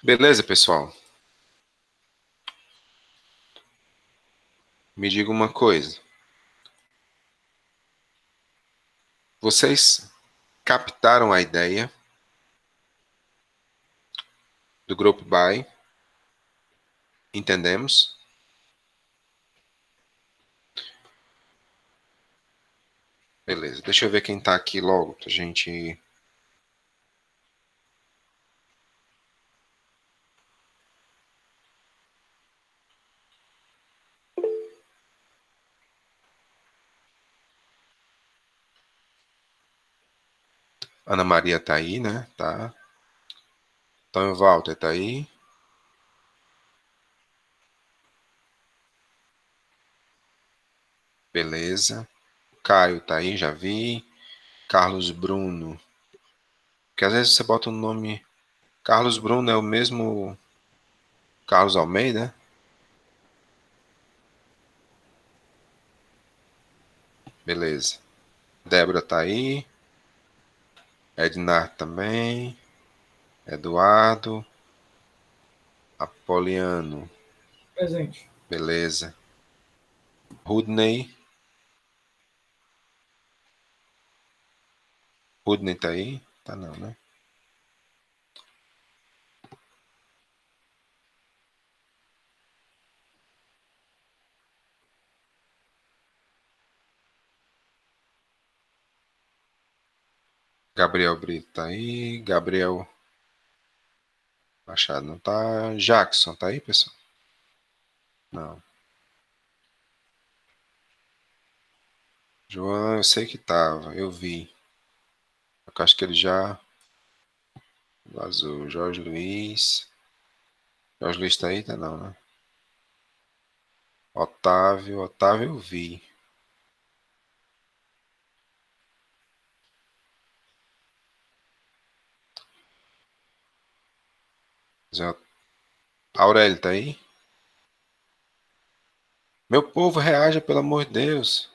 Beleza, pessoal? Me diga uma coisa. Vocês captaram a ideia do Group By? Entendemos? Beleza, deixa eu ver quem está aqui logo pra gente. Ana Maria tá aí, né? Tá. Antônio Walter tá aí. Beleza. Caio tá aí, já vi. Carlos Bruno. Porque às vezes você bota o nome. Carlos Bruno é o mesmo Carlos Almeida? Beleza. Débora tá aí. Ednar também. Eduardo. Apoliano. Presente. Beleza. Rudney. Rudney tá aí? Tá não, né? Gabriel Brito tá aí. Gabriel Machado não tá. Jackson tá aí, pessoal? Não. João, eu sei que tava. Eu vi. Eu acho que ele já vazou. Jorge Luiz. Jorge Luiz tá aí? Tá não, né? Otávio. Otávio eu vi. Aurélio tá aí? Meu povo, reaja, pelo amor de Deus.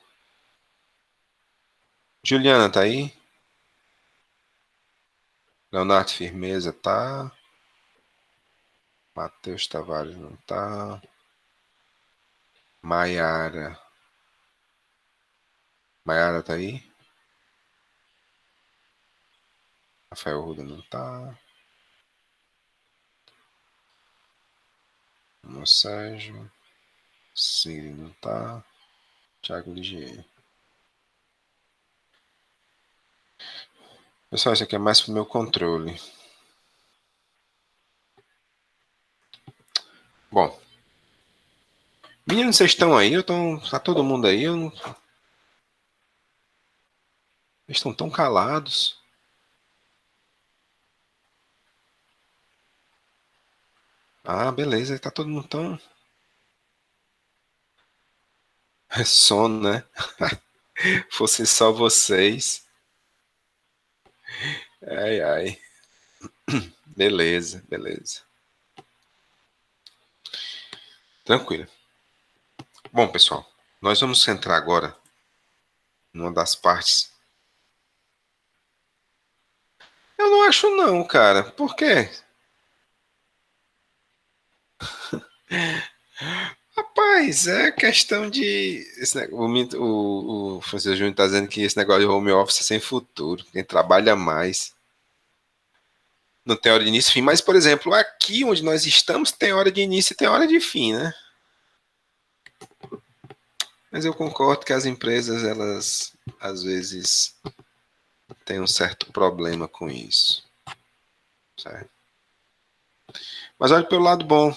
Juliana tá aí? Leonardo Firmeza tá? Matheus Tavares não tá? Maiara. Maiara tá aí? Rafael Ruda não tá? Sérgio. Siri não tá? Thiago Ligier. Pessoal, isso aqui é mais para o meu controle. Bom. Meninos, vocês estão aí? Tá todo mundo aí? Eles estão tão calados. Ah, beleza. Tá todo mundo tão... É sono, né? Fosse só vocês. Ai, ai. Beleza, beleza. Tranquilo. Bom, pessoal, nós vamos entrar agora numa das partes. Eu não acho não, cara. Por quê? Rapaz, é questão de... o Francisco Júnior está dizendo que esse negócio de home office é sem futuro. Quem trabalha mais não tem hora de início e fim. Mas, por exemplo, aqui onde nós estamos tem hora de início e tem hora de fim, né? Mas eu concordo que as empresas, elas, às vezes, têm um certo problema com isso. Certo? Mas olha pelo lado bom.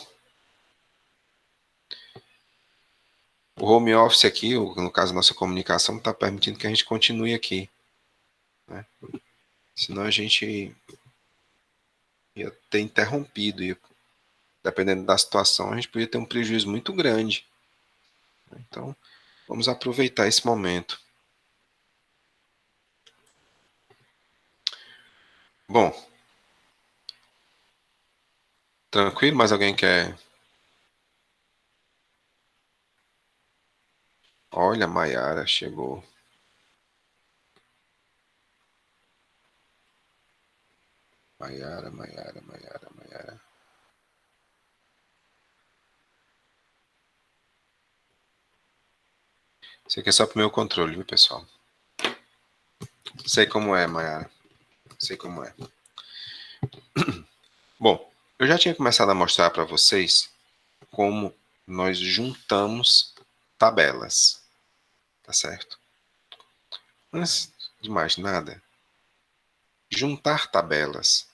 O home office aqui, no caso, nossa comunicação, está permitindo que a gente continue aqui. Né? Senão a gente ia ter interrompido. E, dependendo da situação, a gente podia ter um prejuízo muito grande. Então, vamos aproveitar esse momento. Bom. Tranquilo? Mais alguém quer? Olha, a Maiara chegou. Maiara. Isso aqui é só pro meu controle, viu, pessoal? Sei como é, Maiara. Sei como é. Bom, eu já tinha começado a mostrar para vocês como nós juntamos tabelas. Tá certo? Antes de mais nada, juntar tabelas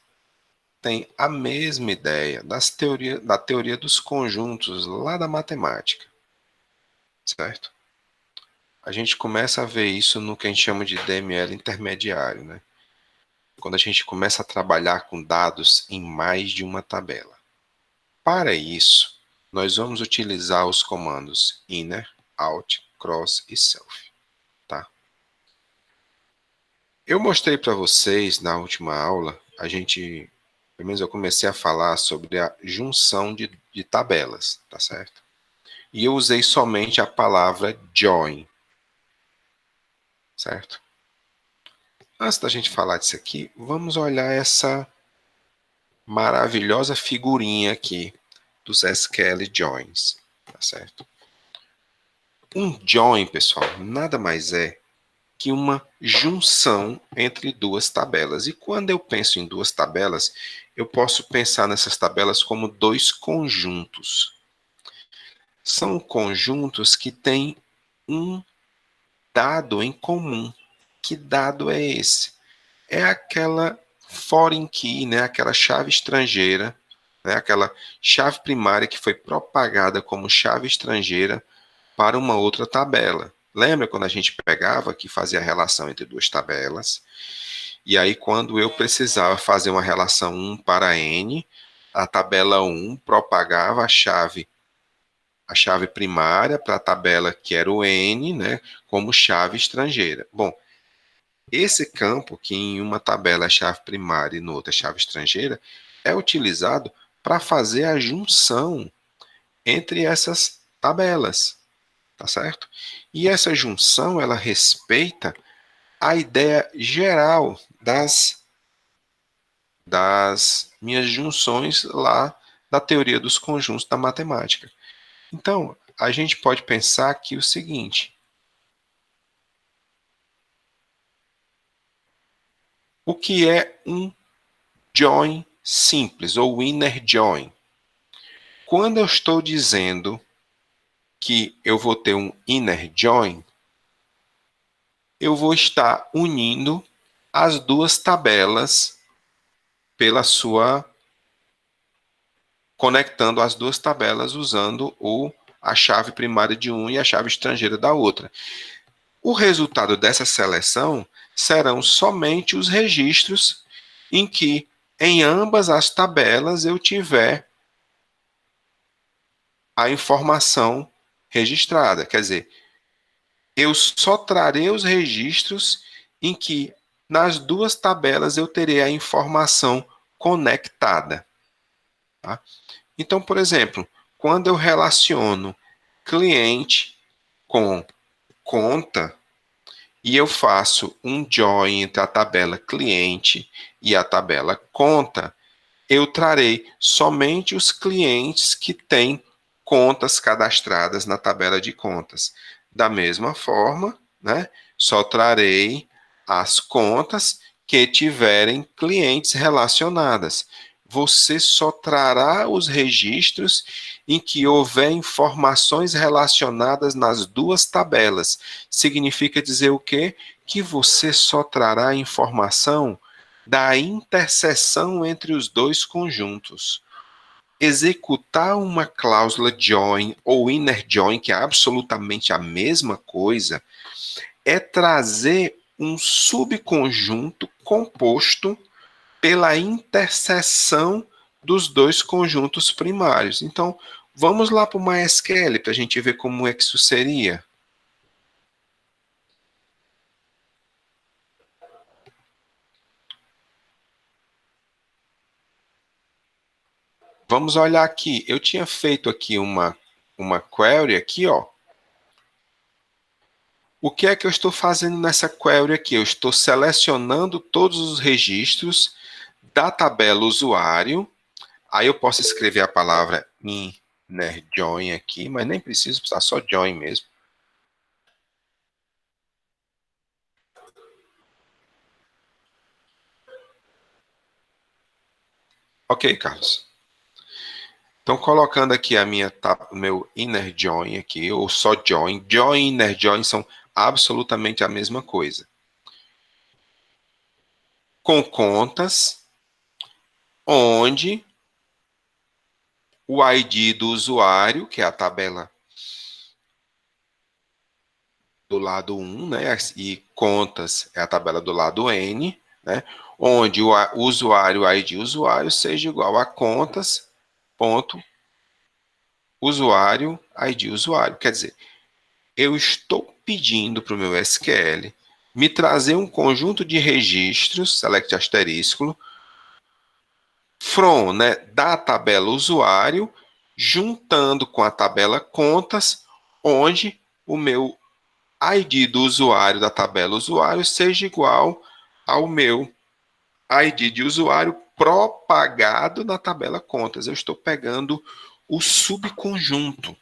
tem a mesma ideia da teoria dos conjuntos lá da matemática. Certo? A gente começa a ver isso no que a gente chama de DML intermediário, né? Quando a gente começa a trabalhar com dados em mais de uma tabela. Para isso, nós vamos utilizar os comandos inner, out, cross e self. Tá? Eu mostrei para vocês na última aula, pelo menos eu comecei a falar sobre a junção de tabelas, tá certo? E eu usei somente a palavra join, certo? Antes da gente falar disso aqui, vamos olhar essa maravilhosa figurinha aqui dos SQL joins, tá certo? Um join, pessoal, nada mais é que uma junção entre duas tabelas. E quando eu penso em duas tabelas, eu posso pensar nessas tabelas como dois conjuntos. São conjuntos que têm um dado em comum. Que dado é esse? É aquela foreign key, né? Aquela chave estrangeira, né? Aquela chave primária que foi propagada como chave estrangeira para uma outra tabela. Lembra quando a gente pegava que fazia a relação entre duas tabelas? E aí, quando eu precisava fazer uma relação 1 para n, a tabela 1 propagava a chave primária para a tabela que era o n, né, como chave estrangeira. Bom, esse campo, que em uma tabela é chave primária e no outra é chave estrangeira, é utilizado para fazer a junção entre essas tabelas, tá certo? E essa junção, ela respeita a ideia geral das minhas junções lá da teoria dos conjuntos da matemática. Então, a gente pode pensar aqui o seguinte: o que é um join simples, ou inner join? Quando eu estou dizendo que eu vou ter um inner join, eu vou estar unindo as duas tabelas conectando as duas tabelas usando a chave primária de um e a chave estrangeira da outra. O resultado dessa seleção serão somente os registros em que em ambas as tabelas eu tiver a informação registrada. Quer dizer, eu só trarei os registros em que nas duas tabelas eu terei a informação conectada. Tá? Então, por exemplo, quando eu relaciono cliente com conta e eu faço um join entre a tabela cliente e a tabela conta, eu trarei somente os clientes que têm contas cadastradas na tabela de contas. Da mesma forma, né, só trarei as contas que tiverem clientes relacionadas. Você só trará os registros em que houver informações relacionadas nas duas tabelas. Significa dizer o quê? Que você só trará informação da interseção entre os dois conjuntos. Executar uma cláusula join ou inner join, que é absolutamente a mesma coisa, é trazer um subconjunto composto pela interseção dos dois conjuntos primários. Então, vamos lá para o MySQL para a gente ver como é que isso seria. Vamos olhar aqui. Eu tinha feito aqui uma query aqui, ó. O que é que eu estou fazendo nessa query aqui? Eu estou selecionando todos os registros da tabela usuário. Aí eu posso escrever a palavra inner join aqui, mas nem preciso precisar só join mesmo. Ok, Carlos. Então, colocando aqui o meu inner join aqui, ou só join. Join e inner join são absolutamente a mesma coisa. Com contas, onde o ID do usuário, que é a tabela do lado 1, né, e contas é a tabela do lado N, né, onde o usuário, ID usuário, seja igual a contas, ponto, usuário, ID usuário. Quer dizer, eu estou pedindo para o meu SQL me trazer um conjunto de registros, select asterisco, from, né, da tabela usuário, juntando com a tabela contas, onde o meu ID do usuário da tabela usuário seja igual ao meu ID de usuário propagado na tabela contas. Eu estou pegando o subconjunto.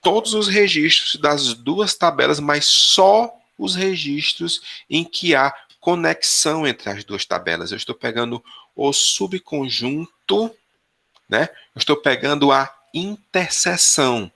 Todos os registros das duas tabelas, mas só os registros em que há conexão entre as duas tabelas. Eu estou pegando o subconjunto, né? Eu estou pegando a interseção.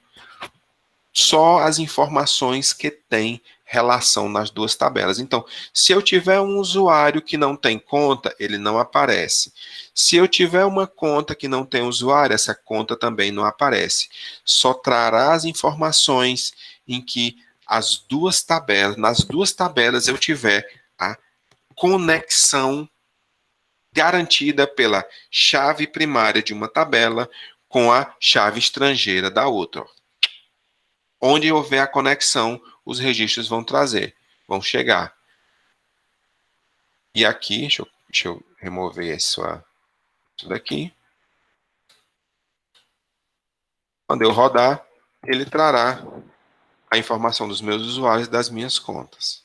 Só as informações que têm relação nas duas tabelas. Então, se eu tiver um usuário que não tem conta, ele não aparece. Se eu tiver uma conta que não tem usuário, essa conta também não aparece. Só trará as informações em que nas duas tabelas eu tiver a conexão garantida pela chave primária de uma tabela com a chave estrangeira da outra. Onde houver a conexão, os registros vão chegar. E aqui, deixa eu remover isso daqui. Quando eu rodar, ele trará a informação dos meus usuários e das minhas contas.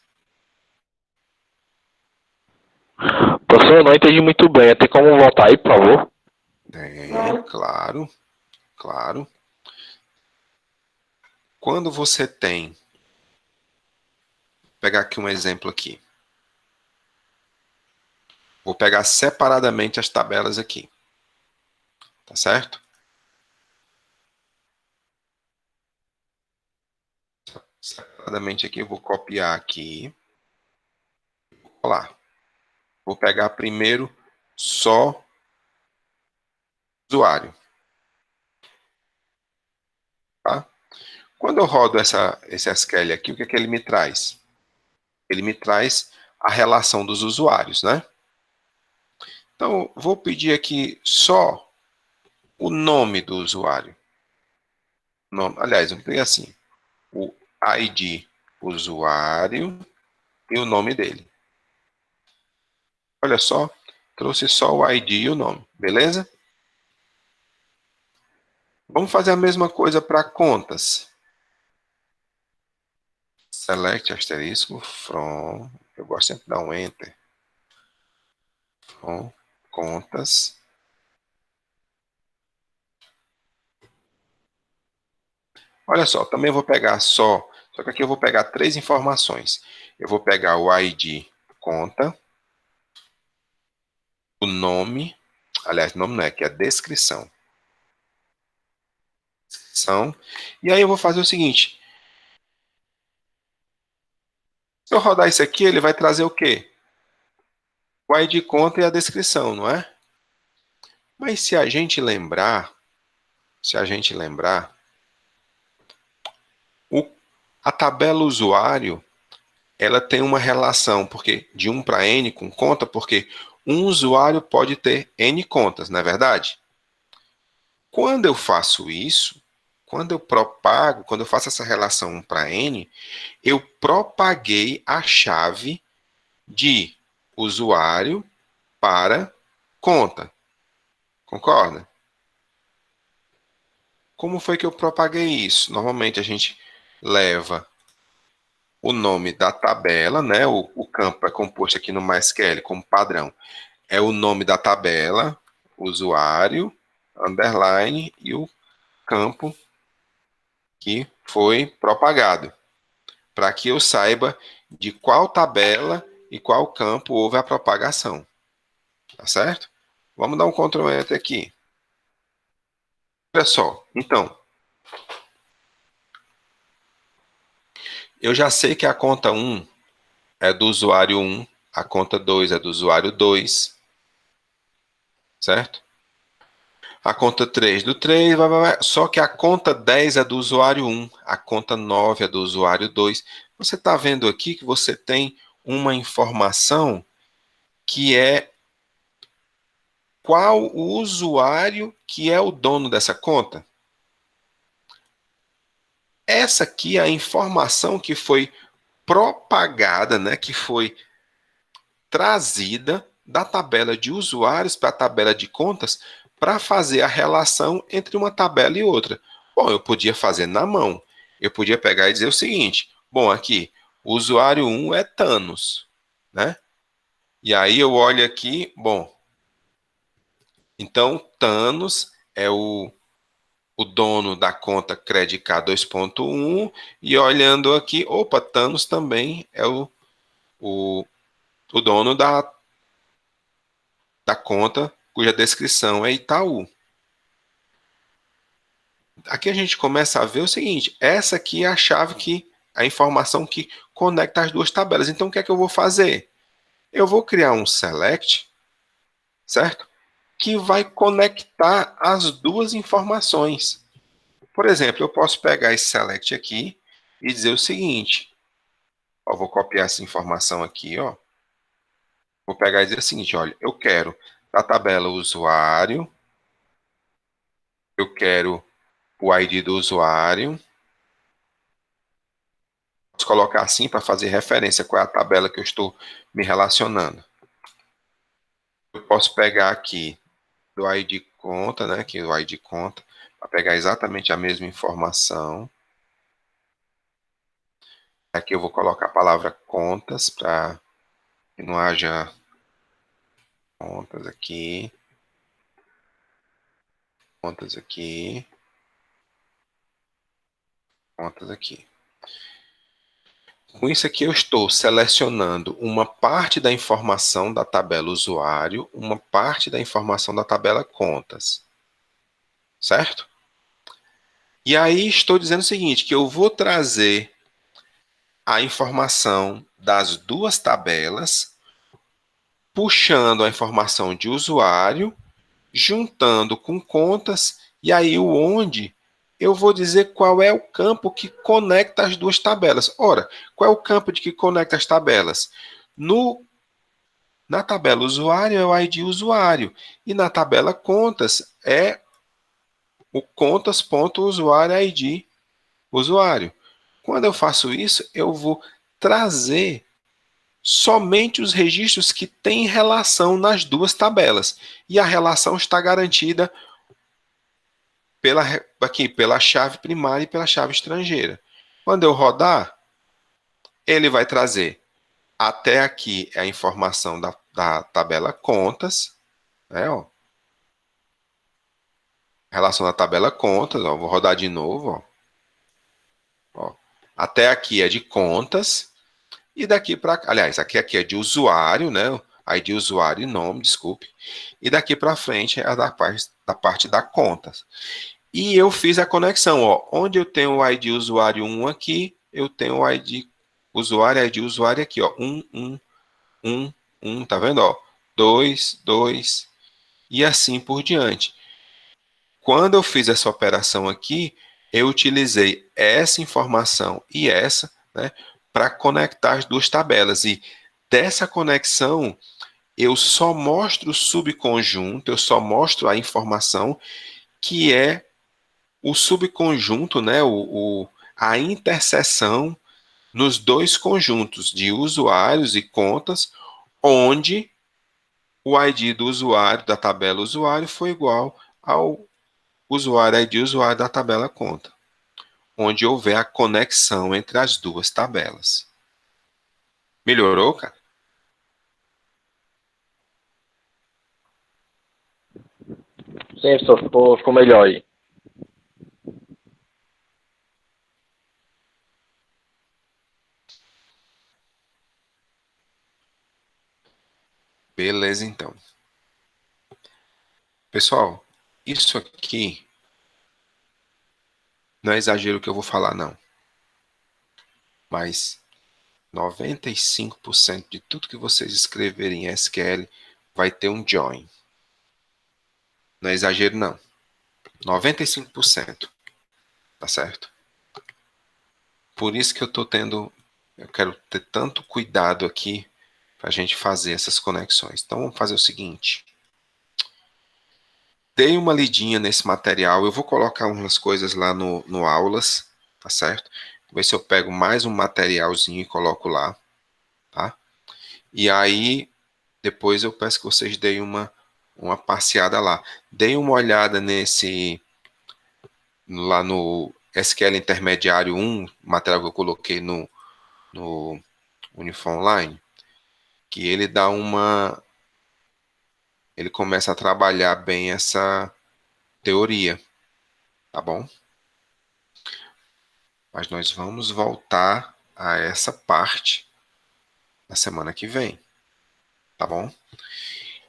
Professor, eu não entendi muito bem. Tem como voltar aí, por favor? Claro, claro. Quando você tem... Vou pegar aqui um exemplo aqui. Vou pegar separadamente as tabelas aqui. Tá certo? Exatamente aqui, eu vou copiar aqui. Olha lá. Vou pegar primeiro só usuário. Tá? Quando eu rodo esse SQL aqui, o que é que ele me traz? Ele me traz a relação dos usuários, né? Então, vou pedir aqui só o nome do usuário. Aliás, eu peguei assim, o ID usuário e o nome dele. Olha só, trouxe só o ID e o nome, beleza? Vamos fazer a mesma coisa para contas. Select asterisco from, eu gosto sempre de dar um enter. From contas. Olha só, também vou pegar só que aqui eu vou pegar 3 informações. Eu vou pegar o ID conta, o nome, aliás, nome não é, que é a descrição. E aí eu vou fazer o seguinte. Se eu rodar isso aqui, ele vai trazer o quê? O ID conta e a descrição, não é? Mas se a gente lembrar, a tabela usuário, ela tem uma relação porque de 1 para N com conta, porque um usuário pode ter N contas, não é verdade? Quando eu faço isso, quando eu faço essa relação 1 para N, eu propaguei a chave de usuário para conta. Concorda? Como foi que eu propaguei isso? Normalmente a gente leva o nome da tabela, né? O campo é composto aqui no MySQL como padrão. É o nome da tabela, usuário, underline e o campo que foi propagado. Para que eu saiba de qual tabela e qual campo houve a propagação. Tá certo? Vamos dar um Ctrl Enter aqui. Olha só, então, eu já sei que a conta 1 é do usuário 1, a conta 2 é do usuário 2, certo? A conta 3 do 3, só que a conta 10 é do usuário 1, a conta 9 é do usuário 2. Você está vendo aqui que você tem uma informação que é qual o usuário que é o dono dessa conta. Essa aqui é a informação que foi propagada, né, que foi trazida da tabela de usuários para a tabela de contas para fazer a relação entre uma tabela e outra. Bom, eu podia fazer na mão. Eu podia pegar e dizer o seguinte, bom, aqui, o usuário 1 é Thanos, né? E aí eu olho aqui, bom, então Thanos é o dono da conta CredK 2.1 e olhando aqui, opa, Thanos também é o dono da conta cuja descrição é Itaú. Aqui a gente começa a ver o seguinte, essa aqui é a chave a informação que conecta as duas tabelas. Então o que é que eu vou fazer? Eu vou criar um select, certo? Que vai conectar as duas informações. Por exemplo, eu posso pegar esse select aqui e dizer o seguinte, ó, vou copiar essa informação aqui, ó. Vou pegar e dizer o seguinte, olha, eu quero da tabela usuário, eu quero o ID do usuário. Posso colocar assim para fazer referência qual é a tabela que eu estou me relacionando. Eu posso pegar aqui do ID conta, né, aqui o ID conta, para pegar exatamente a mesma informação. Aqui eu vou colocar a palavra contas para que não haja contas aqui. Contas aqui. Contas aqui. Com isso aqui eu estou selecionando uma parte da informação da tabela usuário, uma parte da informação da tabela contas. Certo? E aí estou dizendo o seguinte, que eu vou trazer a informação das duas tabelas, puxando a informação de usuário, juntando com contas, e aí o onde eu vou dizer qual é o campo que conecta as duas tabelas. Ora, qual é o campo que conecta as tabelas? Na tabela usuário é o ID usuário, e na tabela contas é o contas.usuário ID usuário. Quando eu faço isso, eu vou trazer somente os registros que têm relação nas duas tabelas. E a relação está garantida pela chave primária e pela chave estrangeira. Quando eu rodar, ele vai trazer até aqui a informação da tabela contas, né, ó. Relação da tabela contas, ó, vou rodar de novo, ó. Até aqui é de contas, e daqui para, aliás, aqui é de usuário, né, ID usuário e nome, desculpe, e daqui para frente é da parte da contas. E eu fiz a conexão, ó, onde eu tenho o ID usuário 1 aqui, eu tenho o ID usuário aqui, ó, 1, tá vendo, ó, 2, 2, e assim por diante. Quando eu fiz essa operação aqui, eu utilizei essa informação e essa, né, para conectar as duas tabelas. E dessa conexão, eu só mostro o subconjunto, eu só mostro a informação que é o subconjunto, né, a interseção nos dois conjuntos de usuários e contas, onde o ID do usuário da tabela usuário foi igual ao usuário ID usuário da tabela conta, onde houver a conexão entre as duas tabelas. Melhorou, cara? Sim, professor, ficou melhor aí. Beleza, então. Pessoal, isso aqui não é exagero que eu vou falar, não. Mas 95% de tudo que vocês escreverem em SQL vai ter um join. Não é exagero, não. 95%. Tá certo? Por isso que eu quero ter tanto cuidado aqui para a gente fazer essas conexões. Então, vamos fazer o seguinte. Dei uma lidinha nesse material. Eu vou colocar umas coisas lá no aulas, tá certo? Ver se eu pego mais um materialzinho e coloco lá, tá? E aí, depois eu peço que vocês deem uma passeada lá. Deem uma olhada lá no SQL Intermediário 1, material que eu coloquei no Unifor Online, que ele dá ele começa a trabalhar bem essa teoria, tá bom? Mas nós vamos voltar a essa parte na semana que vem, tá bom?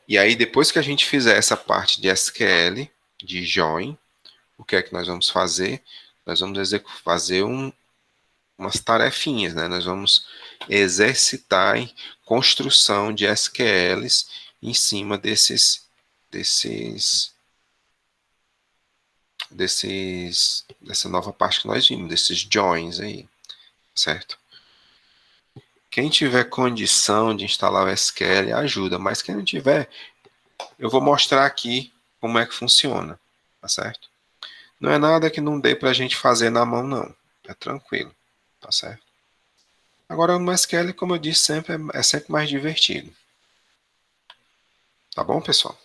E aí, depois que a gente fizer essa parte de SQL, de join, o que é que nós vamos fazer? Nós vamos fazer umas tarefinhas, né? Nós vamos exercitar em construção de SQLs em cima dessa nova parte que nós vimos, desses joins aí, certo? Quem tiver condição de instalar o SQL ajuda, mas quem não tiver, eu vou mostrar aqui como é que funciona, tá certo? Não é nada que não dê pra gente fazer na mão, não. É tranquilo, tá certo? Agora, no SQL, como eu disse, é sempre mais divertido. Tá bom, pessoal?